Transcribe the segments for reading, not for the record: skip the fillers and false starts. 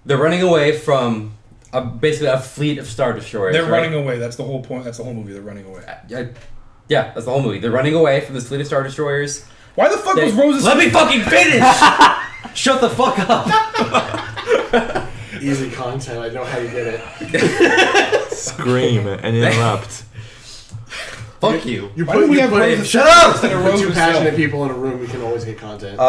They're running away from basically a fleet of Star Destroyers. They're running away. That's the whole point. That's the whole movie. They're running away. Yeah, that's the whole movie. They're running away from this fleet of Star Destroyers. Why the fuck was Rose's... Let me fucking finish! Shut the fuck up! Easy content. I know how you get it. Scream and interrupt. Fuck you. You Why don't we have Rose's... Shut up! Put two passionate people in a room, we can always get content.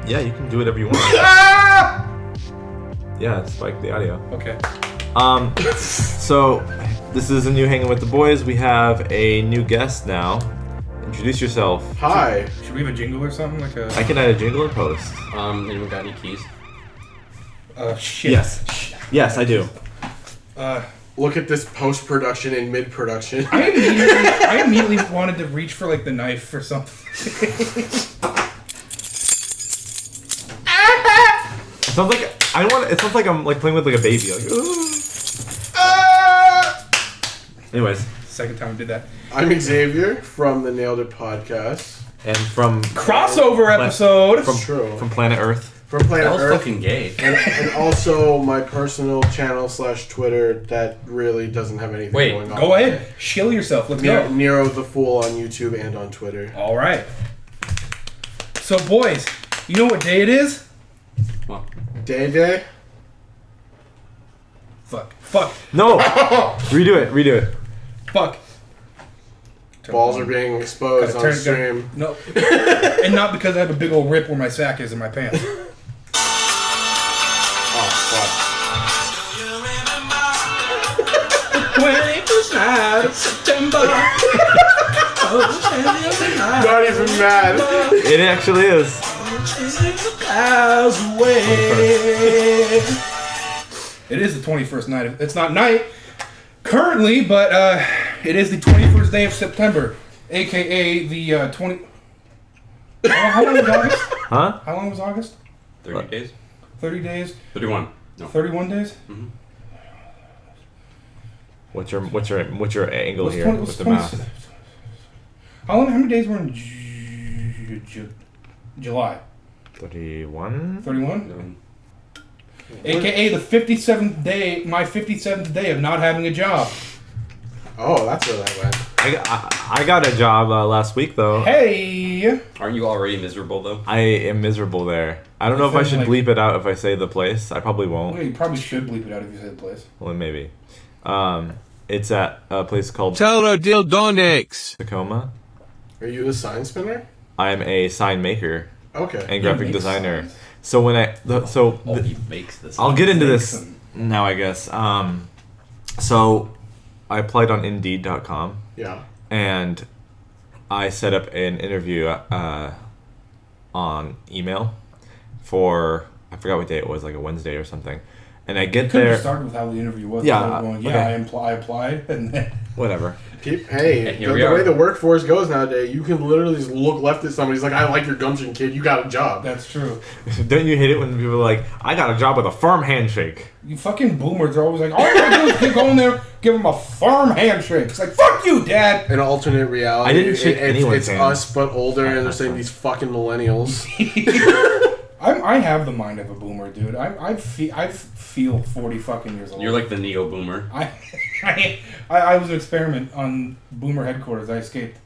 Yeah, you can do whatever you want. Yeah, spike the audio. Okay. So this is a new Hanging with the Boys. We have a new guest now. Introduce yourself. Hi. Should we have a jingle or something? Like a... I can add a jingle or post. Anyone got any keys? Shit. Yes, I do. Look at this post-production and mid-production. I immediately wanted to reach for like the knife or something. It sounds like it sounds like I'm like playing with like a baby. Like, anyways, Second time I did that. I'm Xavier from the Nailed It podcast. and from Crossover episode. from Planet Earth. From Planet That was Earth. fucking gay. And also my personal channel / Twitter that really doesn't have anything going on. Go ahead. Shill yourself. Let's go. Nero the Fool on YouTube and on Twitter. All right. So, boys, you know what day it is? Well, Day. Fuck. No! Redo it. Fuck. Balls are being exposed Gotta on turn- stream. No. And not because I have a big old rip where my sack is in my pants. Oh, fuck. 21st night of September. Not even mad. It actually is. It is the 21st night. It's not night currently, but it is the 21st day of September, aka the 20. How long was August? Huh? How long was August? 30 days? 30 days? 31. No. 31 days? Mm-hmm. What's your angle What's here 20 with what's the 20 math? How many days were in July? 31? 31? AKA the 57th day, my 57th day of not having a job. Oh, that's where that went. I got a job last week though. Hey! Aren't you already miserable though? I am miserable there. I don't know if I should bleep it out if I say the place. I probably won't. Well, you probably should bleep it out if you say the place. Well, maybe. It's at a place called Pterodildonics. Tacoma. Are you the sign spinner? I'm a sign maker Okay. and graphic makes designer. signs. So when He makes this. I'll get into Makes this them. now, I guess. So I applied on Indeed.com Yeah. and I set up an interview on email for, I forgot what day it was, like a Wednesday or something. And I get Could there. have started with how the interview was. Yeah, Instead of going, okay. I applied, and then Whatever. Hey, And here the we are. way the workforce goes nowadays, you can literally just look left at somebody. He's like, I like your gumption, kid. You got a job. that's true. Don't you hate it when people are like, I got a job with a firm handshake? You fucking boomers are always like, all you gotta do is keep going there, give them a firm handshake. It's like, fuck you, Dad. An alternate reality. I didn't shake anyone's It's hand. us, but older, and they're saying these fucking millennials. I have the mind of a boomer, dude. I feel 40 fucking years old. You're like the neo boomer. I was an experiment on boomer headquarters. I escaped.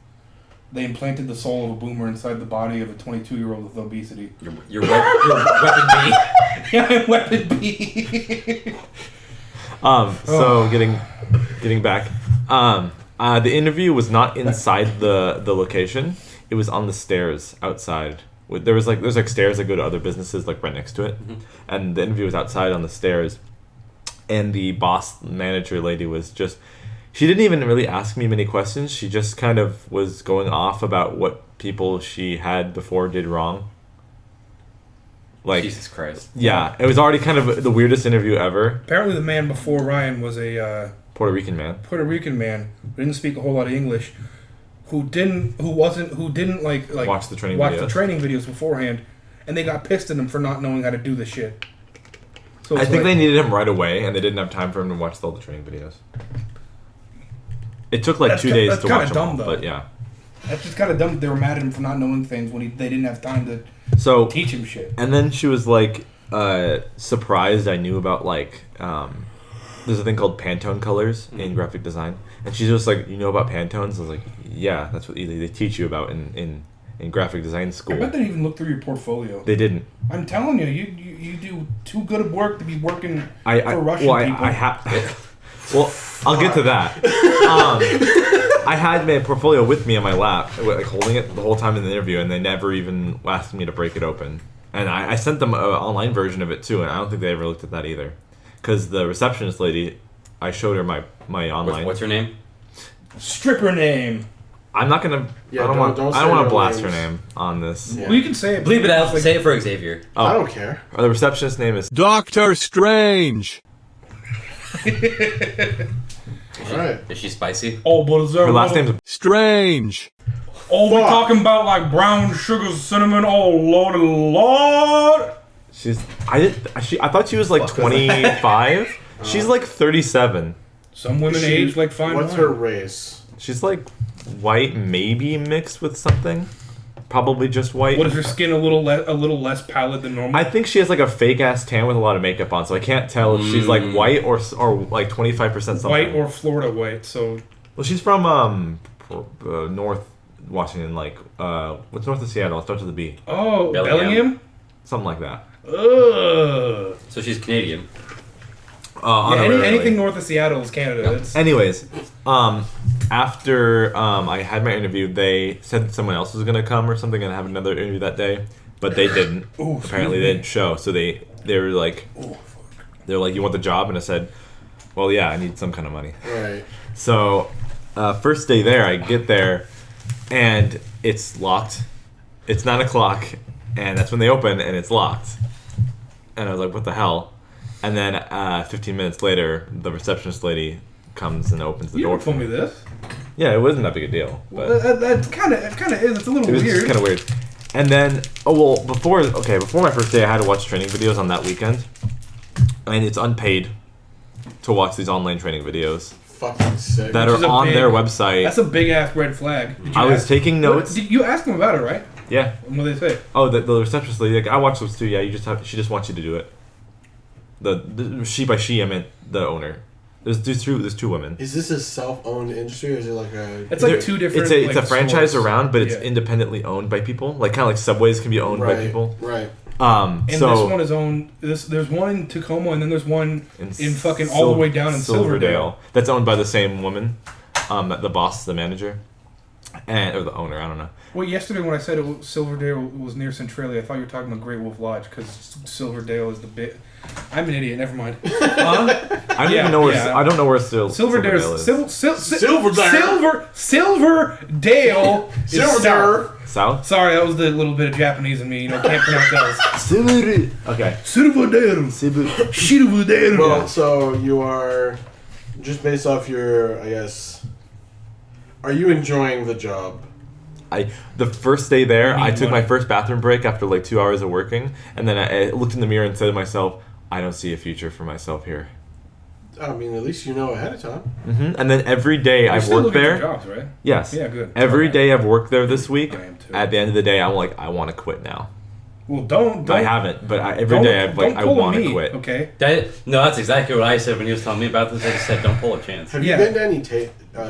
They implanted the soul of a boomer inside the body of a 22-year-old with obesity. You're weapon B. Yeah, weapon B. So getting back, the interview was not inside the location. It was on the stairs outside. There's stairs that go to other businesses like right next to it, and the interview was outside on the stairs. And the boss manager lady was just, she didn't even really ask me many questions. She just kind of was going off about what people she had before did wrong. Like, Jesus Christ. yeah, it was already kind of the weirdest interview ever. Apparently, the man before Ryan was a Puerto Rican man. Puerto Rican man who didn't speak a whole lot of English, who didn't like Watch the training videos beforehand, and they got pissed at him for not knowing how to do the shit. So I it's think like, they needed him right away, and they didn't have time for him to watch all the training videos. It took like That's 2 days that's to kinda watch dumb, them all, though. but yeah. that's just kind of dumb that they were mad at him for not knowing things when they didn't have time to So teach him shit. and then she was like surprised I knew about like there's a thing called Pantone colors in graphic design, and she's just like, you know about Pantones? I was like, yeah, that's what they teach you about in graphic design I school. bet they didn't even look through your portfolio. They didn't. I'm telling you, you do too good of work to be working I for Russian people. I have. Well, I'll get to that. I had my portfolio with me on my lap, like holding it the whole time in the interview, and they never even asked me to break it open. And I sent them an online version of it too, and I don't think they ever looked at that either. Because the receptionist lady, I showed her my online. What's her name? Stripper name. I'm not gonna. Yeah, I don't don't want say to no blast her names. name on this. Yeah. Well, you can say it. Bleep it out. Like, Say it for Xavier. Oh, I don't care. the receptionist name is. Doctor Strange. Alright. Is she spicy? Oh, but is there Her last name's. Strange. Oh, we're Fuck. talking about like brown sugar, cinnamon. Oh, lordy lord. She's. I thought she was like 25. She's like 37. Some women She- age like fine What's wine. her race? She's like white, maybe mixed with something. Probably just white. What is her skin a little less pallid than normal? I think she has like a fake ass tan with a lot of makeup on, so I can't tell if she's like white or like 25% something. White or Florida white. So Well, she's from North Washington, like what's north of Seattle? It starts with a B. oh, Bellingham. Bellingham. Something like that. Ugh. So she's Canadian. Yeah, Honorarily. anything north of Seattle is Canada. It's, Anyways, after I had my interview, they said someone else was gonna come or something and have another interview that day, but they didn't. Ooh, Apparently, they didn't show. So they were like, you want the job? And I said, well, yeah, I need some kind of money. Right. So first day there, I get there, and it's locked. It's 9 o'clock, and that's when they open, and it's locked. And I was like, what the hell? And then 15 minutes later, the receptionist lady comes and opens the you door don't for told me me. this. Yeah, it wasn't that big a deal. But That kind of is. It's a little it was weird. just kind of weird. And then, before my first day, I had to watch training videos on that weekend. And it's unpaid to watch these online training videos Fucking sick. that Which is are a on big- their website. That's a big ass red flag. Did you I was ask- taking notes. Did you ask them about it, right? Yeah. What did they say? Oh, the receptionist lady, like, I watched those too. Yeah, she just wants you to do it. The she by she, I meant the owner. There's two women. Is this a self-owned industry or is it like a... It's like There- two different. It's a like, franchise stores. around, but it's Yeah. independently owned by people. Like kind of like Subways can be owned by people. Right. And So this one is owned. There's one in Tacoma, and then there's one in fucking all Sil- the way down in Silverdale. That's owned by the same woman, the boss, the manager, or the owner. I don't know. Well, yesterday when I said Silverdale was near Centralia, I thought you were talking about Great Wolf Lodge because Silverdale is the bit. I'm an idiot. Never mind. I don't Yeah, even know where. yeah. I don't know where Silverdale Silverdare's is. Silverdale. Silverdale is Silverdale. South. Sorry, that was the little bit of Japanese in me. You know, can't pronounce those. Silverdale. Okay. Silverdale. Silverdale. Well, so you are, just based off your, I guess, are you enjoying the job? The first day there, I took money. my first bathroom break after like 2 hours of working, and then I looked in the mirror and said to myself, "I don't see a future for myself here." I mean, at least you know ahead of time. And then every day You're I've still worked looking there. for jobs, right? Yes. Yeah, good. Every Okay. day I've worked there this week. I am too. At the end of the day, I'm like, I want to quit now. Well, don't. I haven't, but every day I've like, I pull a want to me, quit. Okay. No, that's exactly what I said when he was telling me about this. I just said, don't pull a chance. Have Yeah. you been to any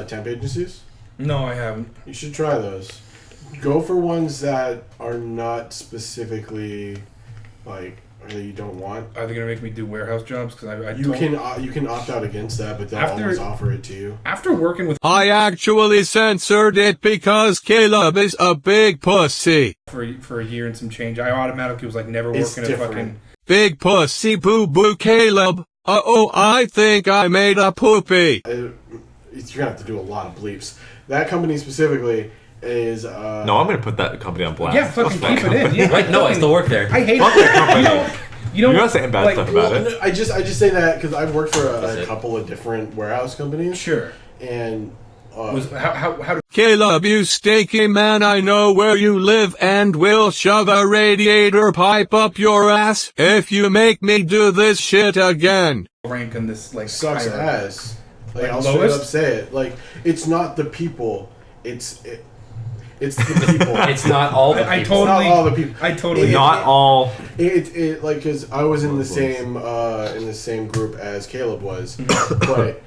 temp agencies? No, I haven't. You should try those. Go for ones that are not specifically like that you don't want. Are they gonna make me do warehouse jobs? Because I You can opt out against that, but they'll After- always offer it to you. after working with I actually censored it because Caleb is a big pussy. for a year and some change, I automatically was like never It's working at different. fucking. Big pussy boo boo Caleb. Uh-oh, I think I made a poopy. You're gonna have to do a lot of bleeps. That company specifically, is No, I'm gonna put that company on blast. Yeah, fucking Fuck that keep it in. company. Yeah, Right? No, I still work there. I hate Fuck that company. You know, You're not saying bad stuff about it. I just say that because I've worked for That's a it. couple of different warehouse companies. Sure. And How do Caleb, you stinky man, I know where you live and will shove a radiator pipe up your ass if you make me do this shit again. rank on this like sucks hierarchy? ass. Like, Like I'll straight lowest? up say it. Like, it's not the people. It's the people. It's not all the I people. It's not totally- all the people. I totally Not all. It like because I was in the same group as Caleb was, but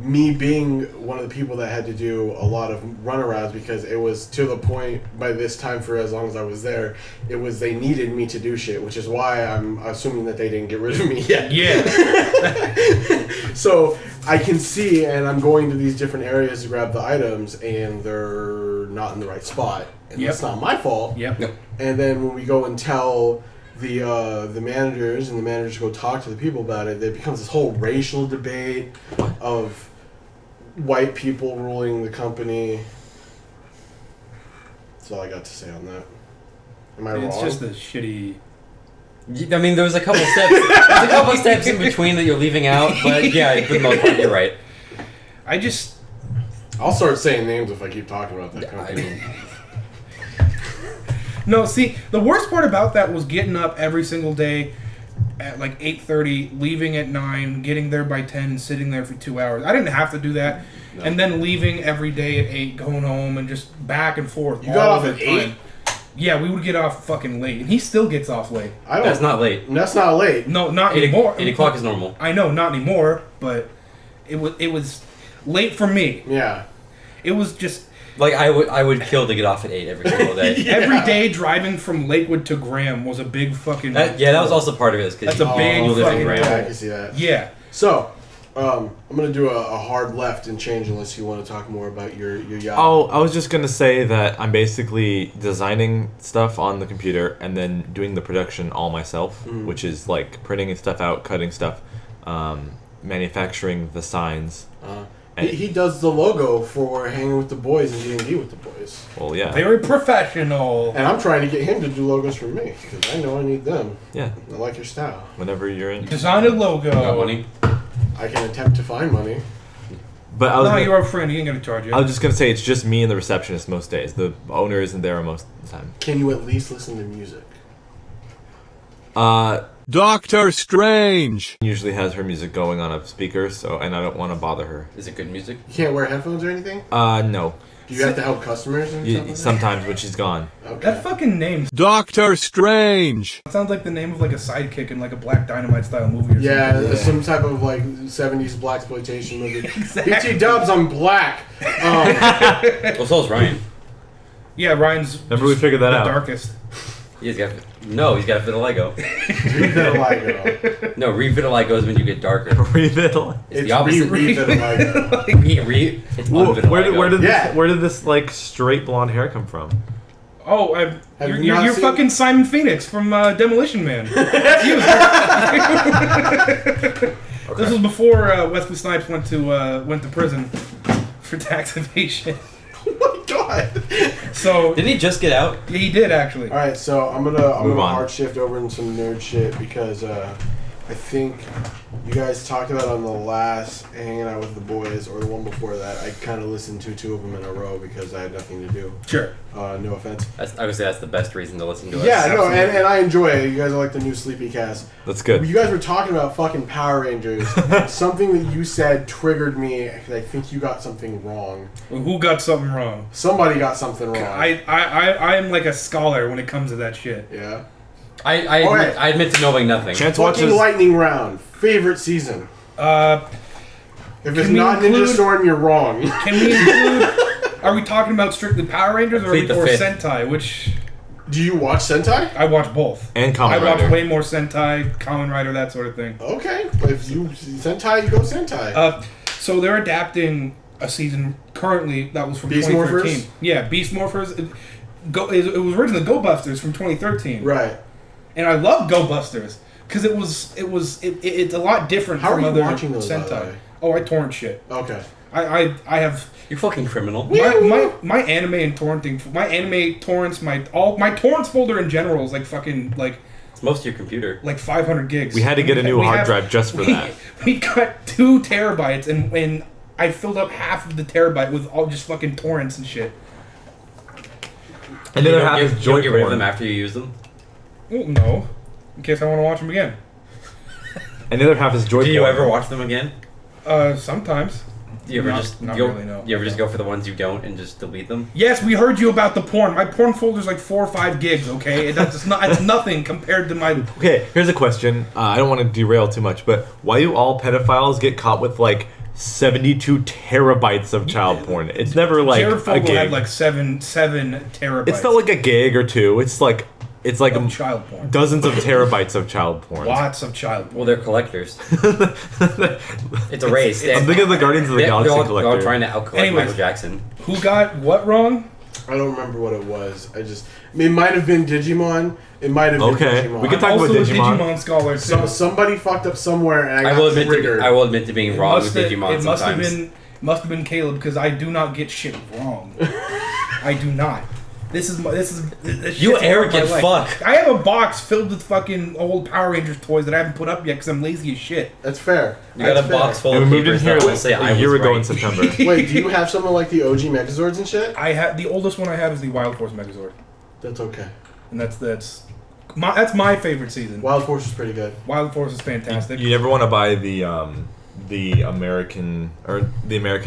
me being one of the people that had to do a lot of runarounds because it was to the point by this time for as long as I was there, it was they needed me to do shit, which is why I'm assuming that they didn't get rid of me yet. Yeah. So I can see, and I'm going to these different areas to grab the items, and they're not in the right spot. And Yep. that's not my fault. Yep. Nope. And then when we go and tell the managers, and the managers go talk to the people about it, there becomes this whole racial debate of white people ruling the company. That's all I got to say on that. Am I It's wrong? just a shitty. I mean, there was a couple steps. There's a couple steps in between that you're leaving out, but yeah, for the most part, you're right. I'll start saying names if I keep talking about that I company. mean, No, see, the worst part about that was getting up every single day at like 8:30, leaving at 9, getting there by 10, and sitting there for 2 hours. I didn't have to do that. No. And then leaving every day at 8, going home, and just back and forth. You got all off the at time. 8? Yeah, we would get off fucking late. And he still gets off late. I don't. that's not late. That's not late. No, not 8 anymore. o'clock is normal. I know, not anymore, but it was late for me. Yeah. It was just Like I would kill to get off at 8 every single day. Yeah. every day driving from Lakewood to Graham was a big fucking. That was also part of it. That's a big you live in fucking Graham. Yeah, I can see that. Yeah. So, I'm gonna do a hard left and change unless you want to talk more about your yacht. Oh, I was just gonna say that I'm basically designing stuff on the computer and then doing the production all myself, which is like printing stuff out, cutting stuff, manufacturing the signs. He does the logo for Hanging with the Boys and D&D with the Boys. Well, yeah, Very professional. And I'm trying to get him to do logos for me because I know I need them. yeah. I like your style. Whenever you're in. Design a logo. Got money? I can attempt to find money. But I was. No, gonna- you're our friend. He ain't gonna charge you. I was just gonna say it's just me and the receptionist most days. The owner isn't there most of the time. Can you at least listen to music? Doctor Strange. Usually has her music going on a speaker, so and I don't want to bother her. Is it good music? You can't wear headphones or anything? No. Do you have to help customers and stuff like that? Sometimes when she's gone. Okay. That fucking name Doctor Strange. sounds like the name of like a sidekick in like a Black Dynamite style movie or Yeah, something. some type of like 70s blaxploitation movie. Exactly. BT Dubs, I'm black. Well, so is Ryan. Yeah, Ryan's. Remember we figured that the out. darkest. He's got vitiligo. Revitiligo. No, revitiligo is when you get darker. Revitalize. It's It's the opposite. revitiligo. It's Where unvitiligo. Yeah. did this like straight blonde hair come from? Oh, Have you're, you you're, not you're seen- fucking Simon Phoenix from Demolition Man. He was- This was before Wesley Snipes went to prison for tax evasion. Oh my god. So Didn't he just get out? yeah, he did actually. All right, so I'm gonna Move on. hard shift over into some nerd shit because I think you guys talked about on the last Hanging Out with the Boys or the one before that. I kind of listened to 2 of them in a row because I had nothing to do. Sure. No offense. I would say that's the best reason to listen to us. Yeah, no, absolutely. and I enjoy it. You guys are like the new Sleepy Cast. That's good. You guys were talking about fucking Power Rangers. Something that you said triggered me because I think you got something wrong. Who got something wrong? Somebody got something wrong. I am like a scholar when it comes to that shit. Yeah. I admit to knowing nothing. Chance Fucking watches. Lightning Round. Favorite season. Uh, If it's Can we not Ninja include- Storm, you're wrong. can we include? Are we talking about strictly Power Rangers or, Plead the or fifth. Sentai? Which Do you watch Sentai? I watch both. And I Kamen watch Rider. way more Sentai, Kamen Rider, that sort of thing. Okay. If you Sentai, you go Sentai. So they're adapting a season currently that was from Beast 2013. Morphers? Yeah, Beast Morphers. It was originally Go Busters from 2013. right. And I love Go Busters because it's a lot different How from are you other watching those, by the Sentai. way? Oh, I torrent shit. Okay. I have You're fucking criminal. my anime and torrenting, my anime torrents, my torrents folder in general is like fucking like It's most of your computer. like 500 gigs. We had to get a new hard drive just for that. We got 2 terabytes, and I filled up half of the terabyte with all just fucking torrents and shit. And the other half is you joy don't get rid of porn. them after you use them. Well, no, in case I want to watch them again. And the other half is joy porn. Do you ever watch them again? Sometimes. Do you ever Not- just not go? really, no. You ever just go for the ones you don't and just delete them? Yes, we heard you about the porn. My porn folder's like 4 or 5 gigs. Okay, it's nothing compared to my. Okay, here's a question. I don't want to derail too much, but why do all pedophiles get caught with like 72 terabytes of child porn? It's never like Jared a Fogle gig. had like 7 terabytes. It's not like a gig or two. It's like of child porn. dozens of terabytes of child porn. Lots of child porn. Well, they're collectors. It's a race. I'm thinking of the Guardians of the Galaxy they're collector. all trying to out-collect Anyways. Michael Jackson. Who got what wrong? I don't remember what it was. It might have been Digimon. It might have been Okay, Digimon. we can talk Also about a Digimon. Digimon scholar too. Somebody fucked up somewhere, and I I will got admit triggered. to being wrong with Digimon It must have sometimes. been Caleb, because I do not get shit wrong. I do not. This You shit's arrogant part of my life. fuck. I have a box filled with fucking old Power Rangers toys that I haven't put up yet because I'm lazy as shit. That's fair. You got That's a box fair. full And of we moved in papers here that will like say I a year was ago right. in September. Wait, do you have something like the OG Megazords and shit? I have the oldest one I have is the Wild Force Megazord, That's okay. and that's my favorite season. Wild Force is pretty good. Wild Force is fantastic. You never want to buy the American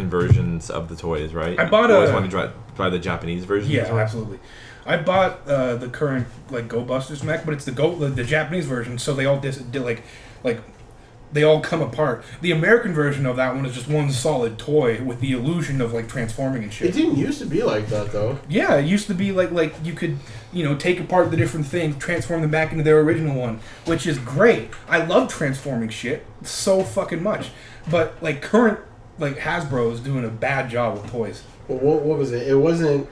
versions of the toys, right? I bought you always a- want to buy the Japanese versions. Yeah, absolutely. I bought the current like Go Busters mech, but it's the Japanese version, so they all they all come apart. The American version of that one is just one solid toy with the illusion of like transforming and It shit. didn't used to be like that though. Yeah, it used to be like you could take apart the different things, transform them back into their original one, which is great. I love transforming shit so fucking much, but like current like Hasbro is doing a bad job with toys. Well, what was it? It wasn't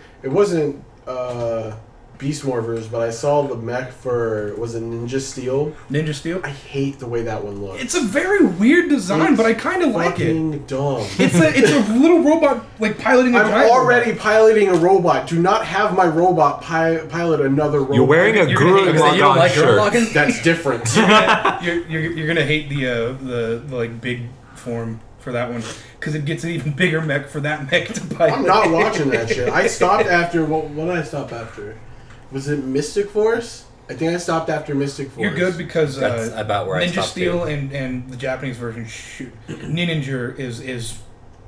Beast Morphers, but I saw the mech for was it Ninja Steel. Ninja Steel. I hate the way that one looks. It's a very weird design, but I kind of like it. Fucking dumb. It's a little robot like piloting a I'm giant already robot. piloting a robot. Do not have my robot pilot another robot. You're wearing a You're gonna hate- Gurren You don't like Lagann shirt. Gurren Lagann? That's different. You're gonna hate the like big form for that one because it gets an even bigger mech for that mech to pilot. I'm not watching that shit. I stopped after what did I stop after? Was it Mystic Force? I think I stopped after Mystic Force. You're good because That's about where I Ninja stopped, Steel too. and the Japanese version Ninja is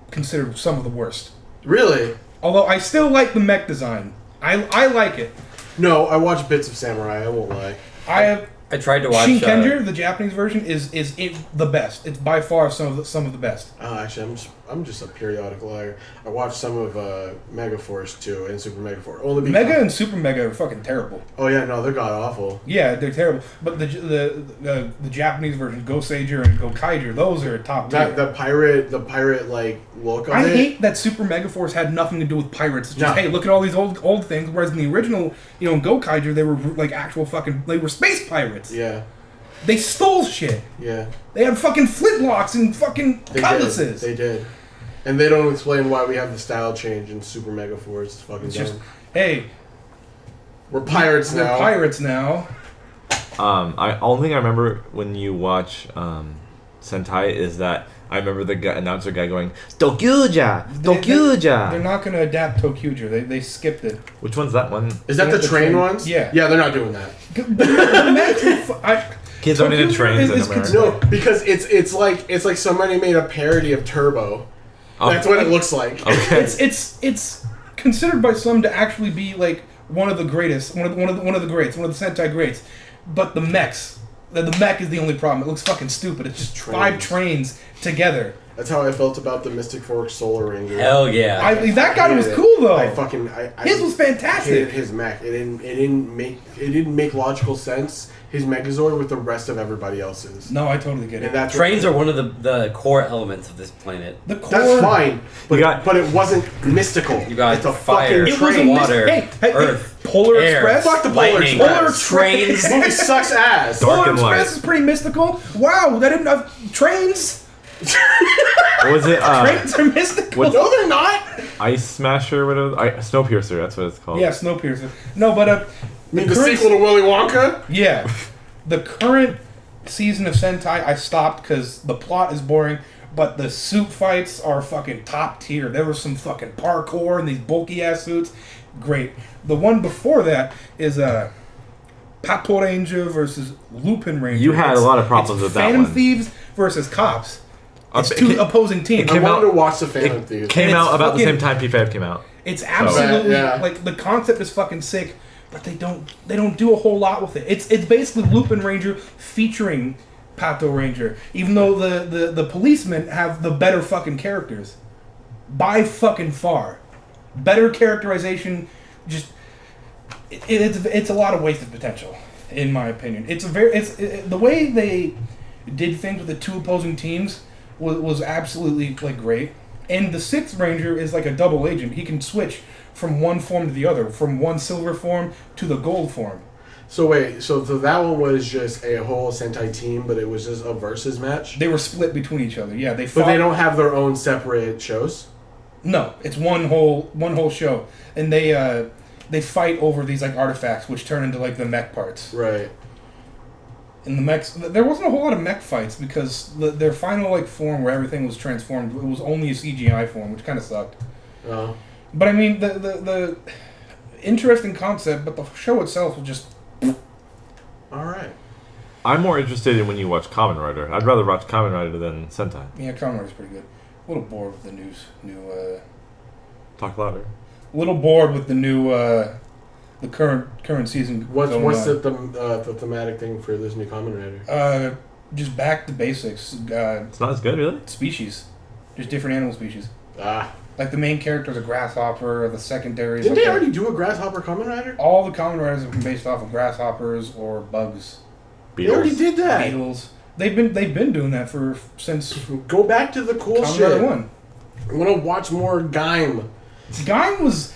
considered some of the worst. Really? Although I still like the mech design. I like it. No, I watched bits of Samurai. I won't lie. I tried to watch. Shinkenger, the Japanese version, is the best. It's by far some of the best. Actually, I'm just a periodic liar. I watched some of Megaforce too and Super Megaforce. Only because Mega and Super Mega are fucking terrible. Oh yeah, no, they're god awful. Yeah, they're terrible. But the Japanese version, Go Sager and Go Kaiger, those are top tier. The pirate like look of I it. hate that Super Megaforce had nothing to do with pirates. It's just, No. hey, look at all these old things. Whereas in the original, in Go Kaiger, they were like actual they were space pirates. Yeah, They stole shit. yeah. They had fucking flintlocks and fucking They cutlasses. did. They did. And they don't explain why we have the style change in Super Megaforce. It's fucking It's dumb. just, hey, We're pirates we're now. pirates now. I only thing I remember when you watch Sentai is that I remember the announcer guy going Tokyuja, They're Tokyuja. not going to adapt Tokyuja. They skipped it. Which one's that one? Is that Yeah, the train ones? Yeah. Yeah, they're not doing that. Kids aren't into Tokyuja trains in is America. No, because it's like somebody made a parody of Turbo. Oh. That's what it looks like. Okay. It's considered by some to actually be like one of the greatest, one of the greats, one of the Sentai greats. But the mechs, the mech is the only problem. It looks fucking stupid. It's just Trains. 5 trains together. That's how I felt about the Mystic Fork Solar Ranger. Hell yeah. That guy was Hated it. cool though. I His was fantastic. hated his mech. It didn't make logical sense. His Megazord with the rest of everybody else's. No, I totally get it. And that's Trains are one of the core elements of this planet. the core. That's fine, but got- but it wasn't mystical. You got it's a fire, fucking It was a train. water, hey, earth, Polar air, Express. Fuck the Polar lightning, Express. trains. This movie sucks ass. Dark Polar and light. Express is pretty mystical. Wow, that didn't have trains. What was it? Trains are mystical. No, they're not. Ice Smasher, whatever. Snowpiercer, that's what it's called. Yeah, Snowpiercer. No, but I mean, the sequel to Willy Wonka? Yeah. The current season of Sentai, I stopped because the plot is boring, but the suit fights are fucking top tier. There was some fucking parkour in these bulky ass suits. Great. The one before that is Pato Ranger versus Lupin Ranger. You had a lot of problems with that Phantom one. Thieves versus Cops. It's It two came- opposing teams. I came wanted out- to watch the Phantom Thieves. Came And out it's about the fucking- same time P5 came out. It's absolutely Yeah. like the concept is fucking sick, but they don't do a whole lot with it. It's basically Lupin Ranger featuring Pato Ranger, even though the policemen have the better fucking characters by fucking far. Better characterization, just it's a lot of wasted potential, in my opinion. The way they did things with the two opposing teams was absolutely like great. And the Sixth Ranger is like a double agent. He can switch from one form to the other, from one silver form to the gold form. So wait, so that one was just a whole Sentai team, but it was just a versus match? They were split between each other. Yeah, they fought. But they don't have their own separate shows? No, it's one whole show, and they fight over these like artifacts, which turn into like the mech parts. Right. In the mechs, there wasn't a whole lot of mech fights because their final like form where everything was transformed, it was only a CGI form, which kind of sucked. Oh. But I mean, the interesting concept, but the show itself was just. Alright. I'm more interested in when you watch Kamen Rider. I'd rather watch Kamen Rider than Sentai. Yeah, Kamen Rider's pretty good. A little bored with the new. Talk louder. A little bored with the new. The current season. What's going the thematic thing for this new Kamen Rider? on. Just back to basics. It's not as good, really? Species, just different animal species. Ah. Like the main character is a grasshopper. The secondaries. Didn't they like already do a Grasshopper Kamen Rider? all the Kamen Riders have been based off of grasshoppers or bugs, They already did that. beetles. They've been doing that since Go back to the cool Kamen shit. Rider 1. I want to watch more Gaim. Gaim was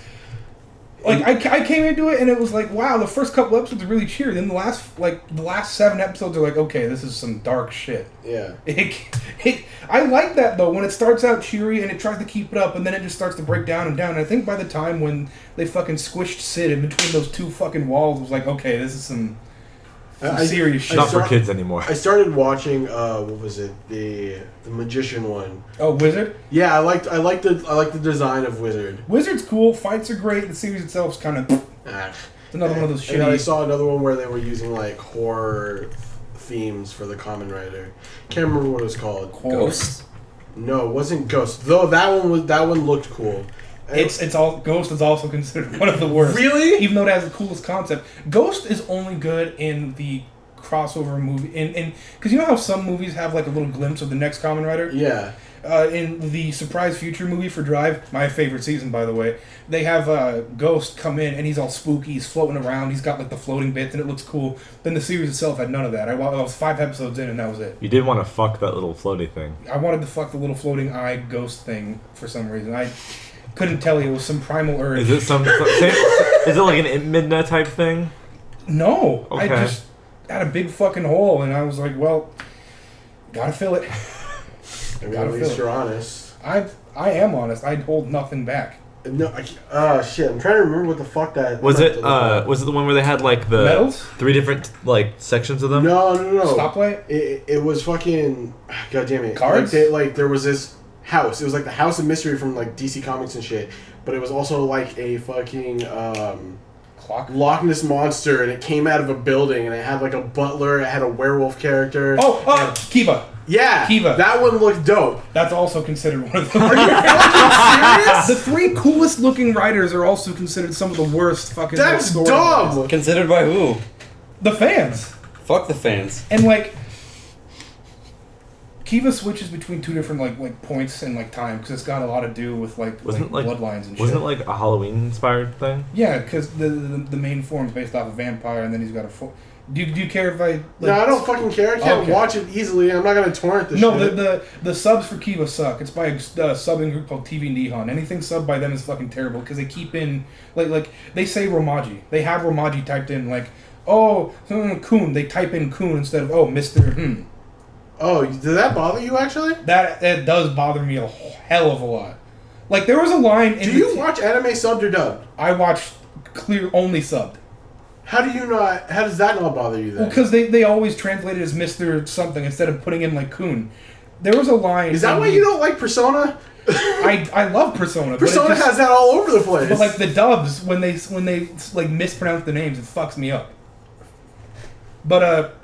like I came into it and it was like, wow, the first couple episodes are really cheery. Then the last 7 episodes are like, okay, this is some dark shit. Yeah. I like that though when it starts out cheery and it tries to keep it up and then it just starts to break down and down. And I think by the time when they fucking squished Sid in between those two fucking walls, it was like, okay, this is some serious shit. Not for kids anymore. I started watching what was it, the Magician one. Oh, Wizard. Yeah, I like the design of Wizard. Wizard's cool. Fights are great. The series itself's kind of Ah. another one of those And I shitty. saw another one where they were using like horror themes for the Kamen Rider. Can't remember what it was called. Ghosts? No, it wasn't Ghost. Though that one looked cool. It's all Ghost is also considered one of the worst. Really? Even though it has the coolest concept, Ghost is only good in the crossover movie. In because you know how some movies have like a little glimpse of the next Kamen Rider. Yeah. In the Surprise Future movie for Drive, my favorite season by the way, they have Ghost come in and he's all spooky. He's floating around. He's got like the floating bits and it looks cool. Then the series itself had none of that. I was 5 episodes in and that was it. You did want to fuck that little floaty thing. I wanted to fuck the little floating eye ghost thing for some reason. I couldn't tell you. It was some primal urge. Is it is it like an Midna type thing? No. Okay. I just had a big fucking hole, and I was like, well, gotta fill it. I mean, at least you're honest. I am honest. I'd hold nothing back. No, shit. I'm trying to remember what the fuck that Was it like. was it the one where they had like the Medals? 3 different like sections of them? No. Stoplight? It was fucking. God damn it. Cards? There was this house. It was like the House of Mystery from like DC Comics and shit. But it was also like a fucking Clock? Loch Ness monster, and it came out of a building, and it had like a butler. It had a werewolf character. Oh, Kiva. Yeah, Kiva. That one looked dope. That's also considered one of the Are you fucking serious? The 3 coolest looking writers are also considered some of the worst fucking That's story dumb. writers. Considered by who? The fans. Fuck the fans. And like Kiva switches between 2 different like points in like time because it's got a lot to do with like bloodlines and shit. Wasn't it like a Halloween inspired thing? Yeah, because the main form is based off a vampire, and then he's got a. Do you care if I? Like, No, I don't fucking care. I can't Okay. watch it easily. I'm not gonna torrent this No, shit. the subs for Kiva suck. It's by a subbing group called TV Nihon. Anything subbed by them is fucking terrible because they keep in like they say Romaji. They have Romaji typed in like Kun. They type in Kun instead of Mr. Oh, did that bother you actually? That it does bother me a hell of a lot. Like there was a line. In Do you watch anime subbed or dubbed? I watched clear only subbed. How do you not? How does that not bother you then? Well, because they always translate it as Mr. something instead of putting in like Kun. There was a line. Is that why you don't like Persona? I love Persona. Persona but has that all over the place. But like the dubs, when they like mispronounce the names, it fucks me up. But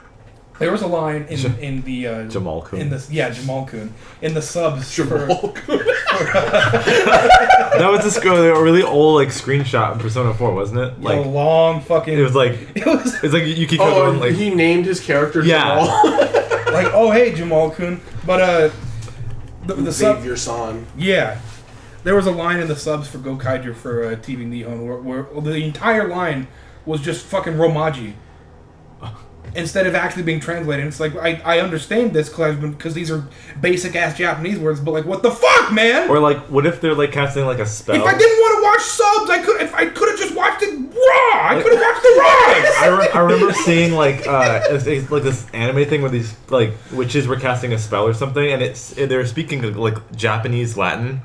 there was a line in the Jamal Kun. in the Jamal Kun in the subs. Jamal Kun. That was this a really old like screenshot in Persona 4, wasn't it? Like a long fucking. it was like it's like you keep going like he named his character Yeah. Jamal. like hey Jamal Kun, but the sub. Xavier San. Yeah. There was a line in the subs for Gokaiger for TV Nihon where the entire line was just fucking Romaji. Instead of actually being translated. It's like, I understand this because these are basic ass Japanese words, but like, what the fuck, man? or like what if they're like casting like a spell? If I didn't want to watch subs, I could have just watched it raw. I could have watched the raw. I remember seeing like it's like this anime thing where these like witches were casting a spell or something, and they were speaking like Japanese Latin.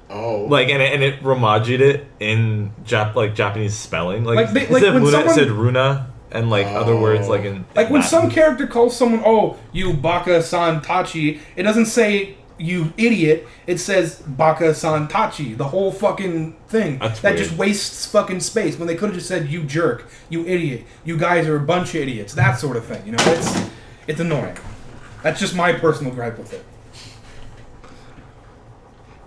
Oh. Like and it romajied it in Japanese spelling. Like Like instead of when Luna, it someone- said Runa and like other words like in Like when Latin. some character calls someone, oh, you Baka-san Tachi, it doesn't say you idiot, it says Baka-san Tachi, the whole fucking thing. That's that weird. just wastes fucking space when they could have just said you jerk, you idiot, you guys are a bunch of idiots, that sort of thing, you know, it's annoying. That's just my personal gripe with it.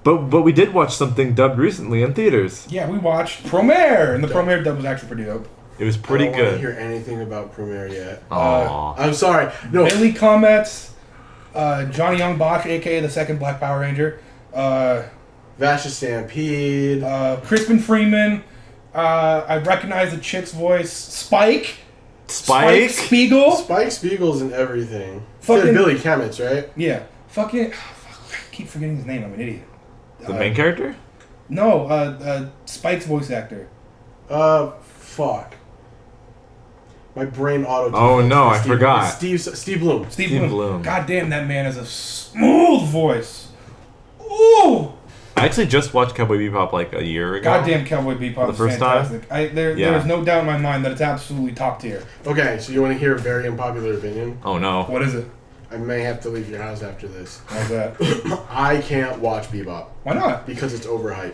But we did watch something dubbed recently in theaters. Yeah, we watched Promare, and the Promare dub was actually pretty dope. It was pretty I don't want to good. hear anything about Premiere yet. Aww. I'm sorry. No. Billy Comets, Johnny Young Bosch, aka the second Black Power Ranger, Vasha Stampede. Crispin Freeman, I recognize the chick's voice, Spike Spike? Spiegel, Spike Spiegel's and everything. Fucking- Said Billy Kametz, right? yeah, fucking, I keep forgetting his name, I'm an idiot. The main character? No, Spike's voice actor. Fuck. My brain auto. Oh, no, I forgot. Steve Bloom. Steve Steve Bloom. Bloom. God damn, that man has a smooth voice. Ooh! I actually just watched Cowboy Bebop like a year ago. Goddamn Cowboy Bebop The is first time? fantastic. There Yeah. is no doubt in my mind that it's absolutely top tier. Okay, so you want to hear a very unpopular opinion? Oh no. What is it? I may have to leave your house after this. How's that? I can't watch Bebop Why not? because it's overhyped.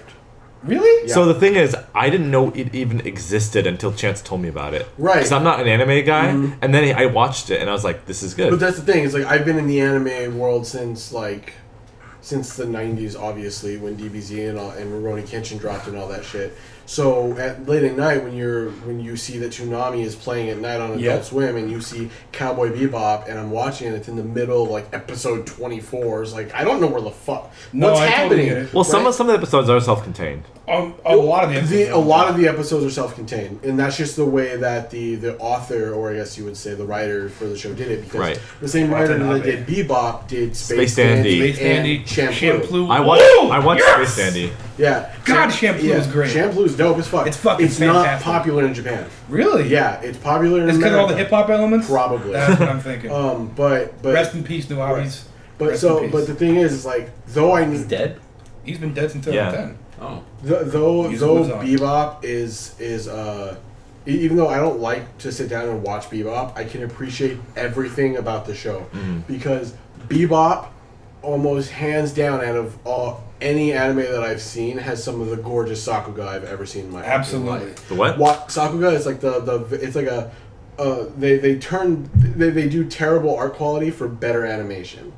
Really? Yeah. So the thing is, I didn't know it even existed until Chance told me about it. Right. Because I'm not an anime guy, and then I watched it and I was like, "This is good." But that's the thing. It's like I've been in the anime world since the 90s, obviously, when DBZ and Rurouni Kenshin dropped and all that shit. So at late at night, when you see that Toonami is playing at night on Adult Yep. Swim, and you see Cowboy Bebop, and I'm watching it, it's in the middle of like episode 24. It's like I don't know where the fuck No, what's I totally happening. get it. well, some right? of the episodes are self-contained. A lot of the episodes. A lot of the episodes are self-contained, and that's just the way that the author, or I guess you would say the writer for the show, did it. Because Right. the same writer that Watanabe. did Bebop did Space Dandy. Space Dandy, and Shampoo. I watched yes! Space Dandy. Yeah. God, Shampoo is great. Shampoo's dope as fuck. It's fucking It's not fantastic. popular in Japan. Really? Yeah, it's popular in It's because of all America. the hip hop elements. Probably. That's what I'm thinking. But Rest in peace, Nuabi's. but Rest in so peace. but the thing is like though I He's need dead. He's been dead since Yeah. 2010. Oh. though Music lives on. Bebop is even though I don't like to sit down and watch Bebop, I can appreciate everything about the show because Bebop almost hands down out of any anime that I've seen has some of the gorgeous Sakuga I've ever seen in my fucking Absolutely. life. The what? Sakuga is like it's like a they do terrible art quality for better animation.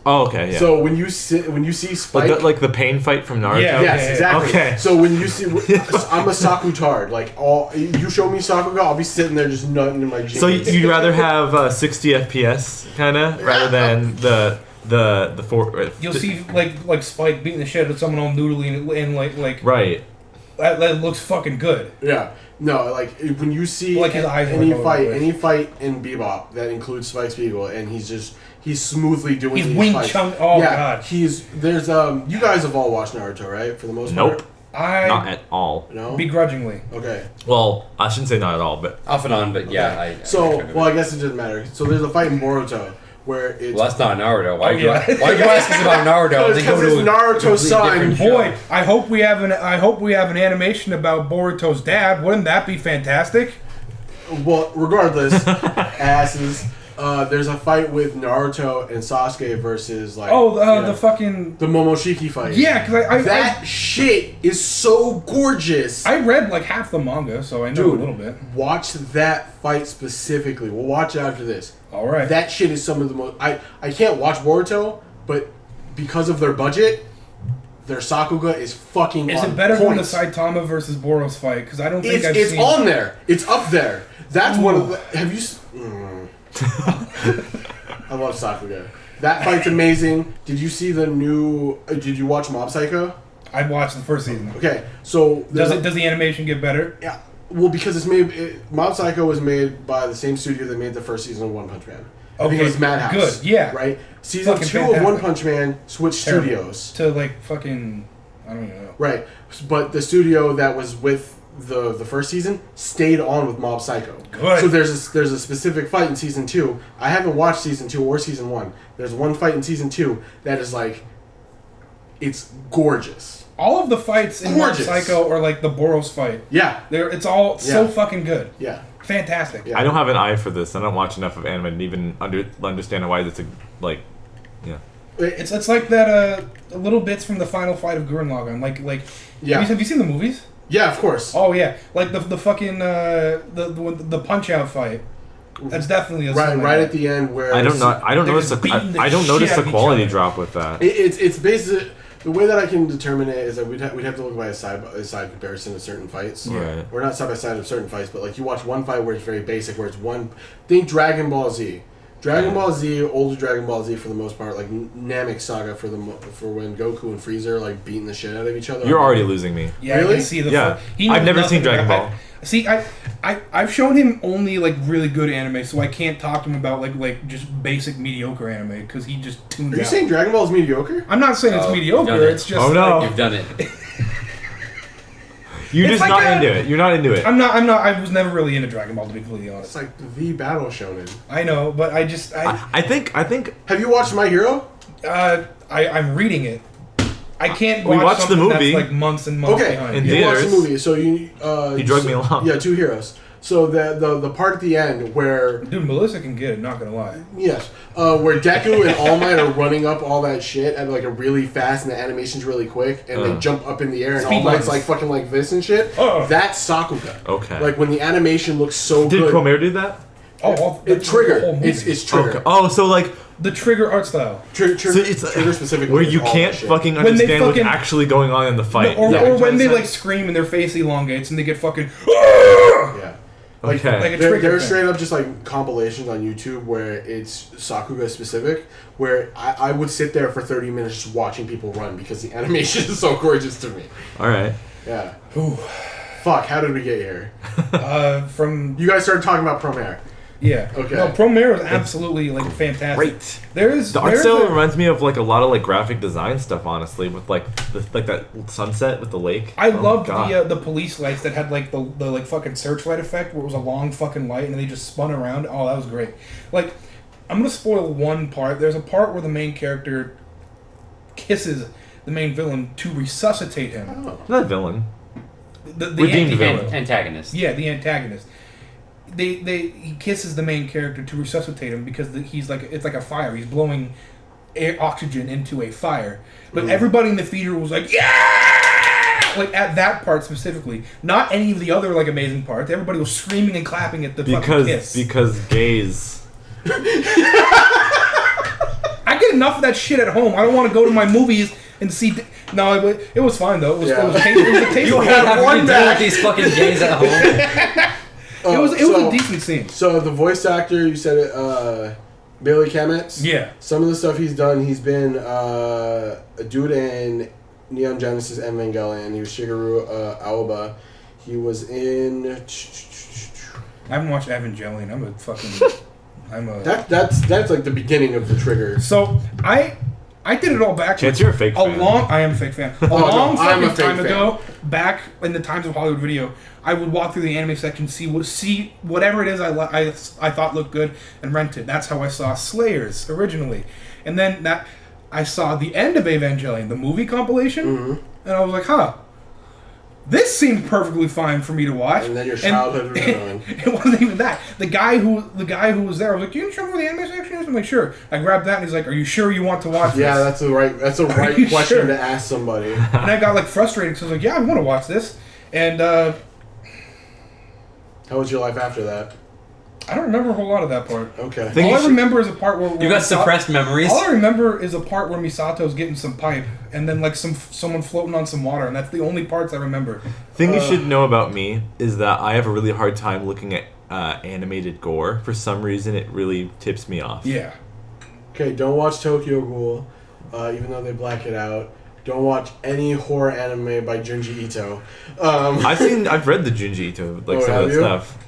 Oh, okay, yeah. So when you see Spike, like the pain fight from Naruto. Yeah. yes, exactly. Okay. So when you see, I'm a Sakutard. Like you show me Sakuga, I'll be sitting there just nutting in my jeans. So you'd rather have 60 FPS kind of rather than the four. You'll see like Spike beating the shit out of someone all noodly and like Right. that looks fucking good. Yeah. No, like when you see Like his eyes any were going fight in Bebop that includes Spike Spiegel, and he's smoothly doing He's these Wing fights. Chun. Oh yeah, god. There's you guys have all watched Naruto, right? For the most Nope. part. Not at all. No. Begrudgingly. Okay. Well, I shouldn't say not at all, but Off and on, but yeah. I guess it doesn't matter. So there's a fight in Boruto where it's Well, that's not Naruto. Why'd you yeah. ask us about Naruto? Because it's Naruto's son. Boy, I hope we have an animation about Boruto's dad. Wouldn't that be fantastic? Well, regardless, asses. There's a fight with Naruto and Sasuke versus like the fucking the Momoshiki fight. yeah, because that shit is so gorgeous. I read like half the manga, so I know Dude, a little bit. Watch that fight specifically. We'll watch it after this. All right. That shit is some of the most. I can't watch Boruto, but because of their budget, their Sakuga is fucking. Is on it better point. than the Saitama versus Boros fight? Because I don't think It's seen. on there. It's up there. That's one of the. Have you? I love Sakuga. That fight's amazing. Did you see the new? Did you watch Mob Psycho? I watched the first season. Okay, so Does the animation get better? Yeah, well, because Mob Psycho was made by the same studio that made the first season of One Punch Man. I think it was Madhouse. Good, yeah. Right? Season Fucking 2 fantastic. of One Punch Man switched Terrible. studios. To like fucking, I don't even know. Right. But the studio that was with the first season stayed on with Mob Psycho. Good. So there's a specific fight in season 2. I haven't watched season 2 or season 1. There's one fight in season 2 that is like, it's gorgeous. All of the fights in Mob Gorgeous. Psycho are like the Boros fight. Yeah. It's all so Yeah. fucking good. Yeah. Fantastic. Yeah. I don't have an eye for this. I don't watch enough of anime to even understand why it's a yeah. It's like that little bits from the final fight of Gurren Lagann. Like Yeah. have you seen the movies? Yeah, of course. Oh yeah, like the fucking the punch out fight. That's definitely a Right at the end where I don't They're notice just beating the I don't notice shit the out of each quality other. drop with that. It's basically the way that I can determine it is that we'd have to look by a side comparison of certain fights. Right. Or not side by side of certain fights, but like you watch one fight where it's very basic, where it's one. Think Dragon Ball Z. Dragon Ball Z, older Dragon Ball Z for the most part, like Namek Saga for when Goku and Frieza are like beating the shit out of each other. You're already losing me. Yeah, Really? I can see the. Yeah. He knows I've never seen nothing Dragon about- Ball. See, I've shown him only like really good anime, so I can't talk to him about like just basic mediocre anime because he just tunes Are you out. saying Dragon Ball is mediocre? I'm not saying it's Oh, mediocre. you've done it. It's just Oh, no. You've done it. You're It's just like not into it. You're not into it. I'm not. I was never really into Dragon Ball, to be completely honest. It's like the battle shonen. I know, but I I think Have you watched My Hero? I'm reading it. I can't We watch watched the something movie. that's like months and months Okay, behind. In you theaters. watched the movie, so you He drugged me along. Yeah, 2 heroes. So the part at the end where Dude, Melissa can get it, not gonna lie. yes, where Deku and All Might are running up all that shit at like a really fast and the animation's really quick and they jump up in the air and Speed All Might's lines. like fucking like this and shit. That's Sakuga. Okay. Like when the animation looks so did good. Promare do that? It's Trigger. It's Trigger. Okay. Oh, so like The Trigger art style. Trigger it's Trigger specifically. where is you all can't that shit. fucking When they understand what's fucking- actually going on in the fight. Or, Yeah, or what when they you're like saying. scream and their face elongates and they get fucking. Yeah. Like, Okay. Like a There Trigger are thing. straight up just like compilations on YouTube where it's Sakuga specific, where I would sit there for 30 minutes just watching people run because the animation is so gorgeous to me. All right. Yeah. Ooh. Fuck, how did we get here? From You guys started talking about Promare. yeah. Okay. No, Promare is absolutely like fantastic. Great. There is The art there's style a- reminds me of like a lot of like graphic design stuff, honestly, with like that sunset with the lake. I Oh, loved God. the police lights that had like the like fucking searchlight effect where it was a long fucking light and they just spun around. Oh, that was great. Like, I'm gonna spoil one part. There's a part where the main character kisses the main villain to resuscitate him. Oh. Not villain. The Redeemed villain. Antagonist. Yeah, the antagonist. He kisses the main character to resuscitate him because he's like it's like a fire. He's blowing oxygen into a fire. But everybody in the theater was like, yeah! Like at that part specifically, not any of the other like amazing parts. Everybody was screaming and clapping at the fucking kiss. Because gays. I get enough of that shit at home. I don't want to go to my movies and see. No, it was fine though. It was a tasteful. You What have have one you done back. with these fucking gays at home? It was a decent scene. So the voice actor, you said it, Billy Kametz. Yeah. Some of the stuff he's done, he's been a dude in Neon Genesis Evangelion. He was Shigeru Aoba. He was in. I haven't watched Evangelion. That's like the beginning of the Trigger. So I did it all backwards. Chance, you're a fake fan. I am a fake fan. A no, long I'm a fucking fake time fan. ago, back in the times of Hollywood Video, I would walk through the anime section, see whatever it is I thought looked good, and rent it. That's how I saw Slayers originally, and then I saw the end of Evangelion, the movie compilation, and I was like, huh. This seemed perfectly fine for me to watch. And then your childhood was ruined. It wasn't even that. The guy who was there, I was like, "Can you show me where the anime section is?" I'm like, "Sure." I grabbed that, and he's like, "Are you sure you want to watch this?" Yeah, that's a right question sure? to ask somebody. And I got like frustrated because I was like, "Yeah, I want to watch this." And how was your life after that? I don't remember a whole lot of that part. Okay. All I remember is a part where You got suppressed memories. All I remember is a part where Misato's getting some pipe, and then like someone floating on some water, and that's the only parts I remember. Thing you should know about me is that I have a really hard time looking at animated gore. For some reason, it really tips me off. Yeah. Okay, don't watch Tokyo Ghoul, even though they black it out. Don't watch any horror anime by Junji Ito. I've read the Junji Ito, like some of that stuff.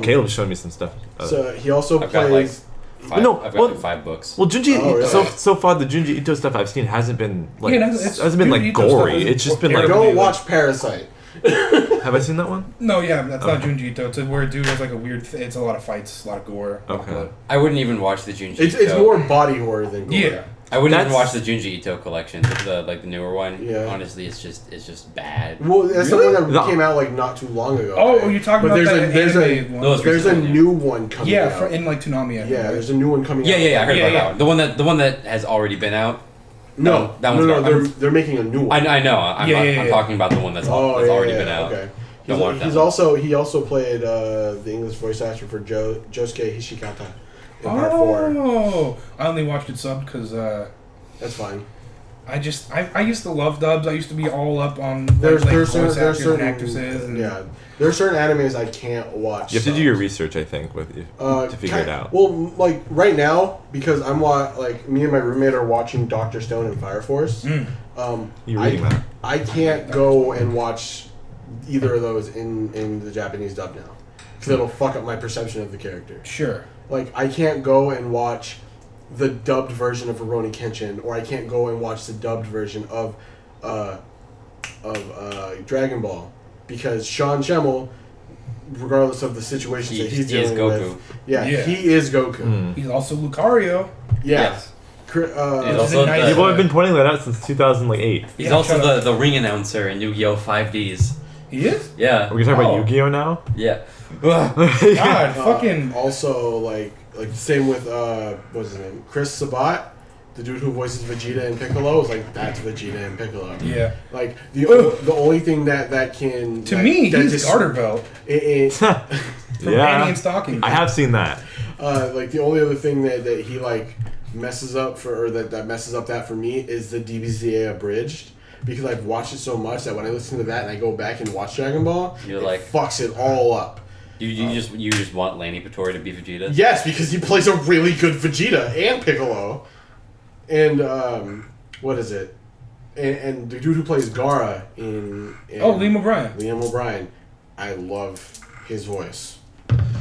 Caleb showed me some stuff. So he also I've got plays. I've got like 5 books. Well, Junji really? so far the Junji Ito stuff I've seen hasn't been like hasn't been Junji like Ito gory. stuff It's just been like. Don't watch Parasite. Have I seen that one? No, yeah, that's not Junji Ito. It's where a dude has like a weird. It's a lot of fights, a lot of gore. A lot of blood. I wouldn't even watch the Junji It's Ito. more body horror than gore. Yeah. I wouldn't even That's- watch the Junji Ito collection, the newer one. Yeah. Honestly, it's just bad. Well, that's Really? the one that came out like not too long ago. Oh, right? you're talking But about there's that a anime one. Those- there's a Yeah. new one coming Yeah, out. in like Toonami. I think, Yeah, right? there's a new one coming Yeah, out. I heard Yeah, about yeah. that one. The one that has already been out. No, that one's no, garbage. they're making a new one. I know. I'm Yeah. talking about the one that's already been out. Okay. Don't watch that He also played the English voice actor for Josuke Hishikata in Part 4. Oh, I only watched it subbed because That's fine. I used to love dubs. I used to be all up on There's voice certain actors and actresses. And yeah. There are certain animes I can't watch. You have to do your research, I think, with you to figure it out. Well, like right now, because I'm like me and my roommate are watching Dr. Stone and Fire Force. You're reading that. I can't go and watch either of those in the Japanese dub now, because it'll fuck up my perception of the character. Sure. Like I can't go and watch the dubbed version of Rurouni Kenshin, or I can't go and watch the dubbed version of Dragon Ball, because Sean Schemmel, regardless of the situations that he's He is dealing Goku. with, yeah, Yeah. he is Goku. He's also Lucario. Yeah. Yes. Cr- He's Which is also a nice- the, People have been pointing that out since 2008. he's Yeah, also shut the ring announcer in Yu-Gi-Oh! 5Ds. He is? Yeah. Are we talking Oh. about Yu-Gi-Oh now? Yeah. God, fucking. Also, like same with what's his name, Chris Sabat, the dude who voices Vegeta and Piccolo, is like that's Vegeta and Piccolo. Yeah. Like the only thing that can To me, that he's just- Garter Belt from Yeah. Annie and Stocking. I have seen that. like the only other thing that he like messes up that messes up that for me is the DBZA abridged, because I've watched it so much that when I listen to that and I go back and watch Dragon Ball, You're it like- fucks it all up. You just want Lanny Pettori to be Vegeta? Yes, because he plays a really good Vegeta and Piccolo, and what is it? And the dude who plays Gaara in Liam O'Brien. Liam O'Brien, I love his voice.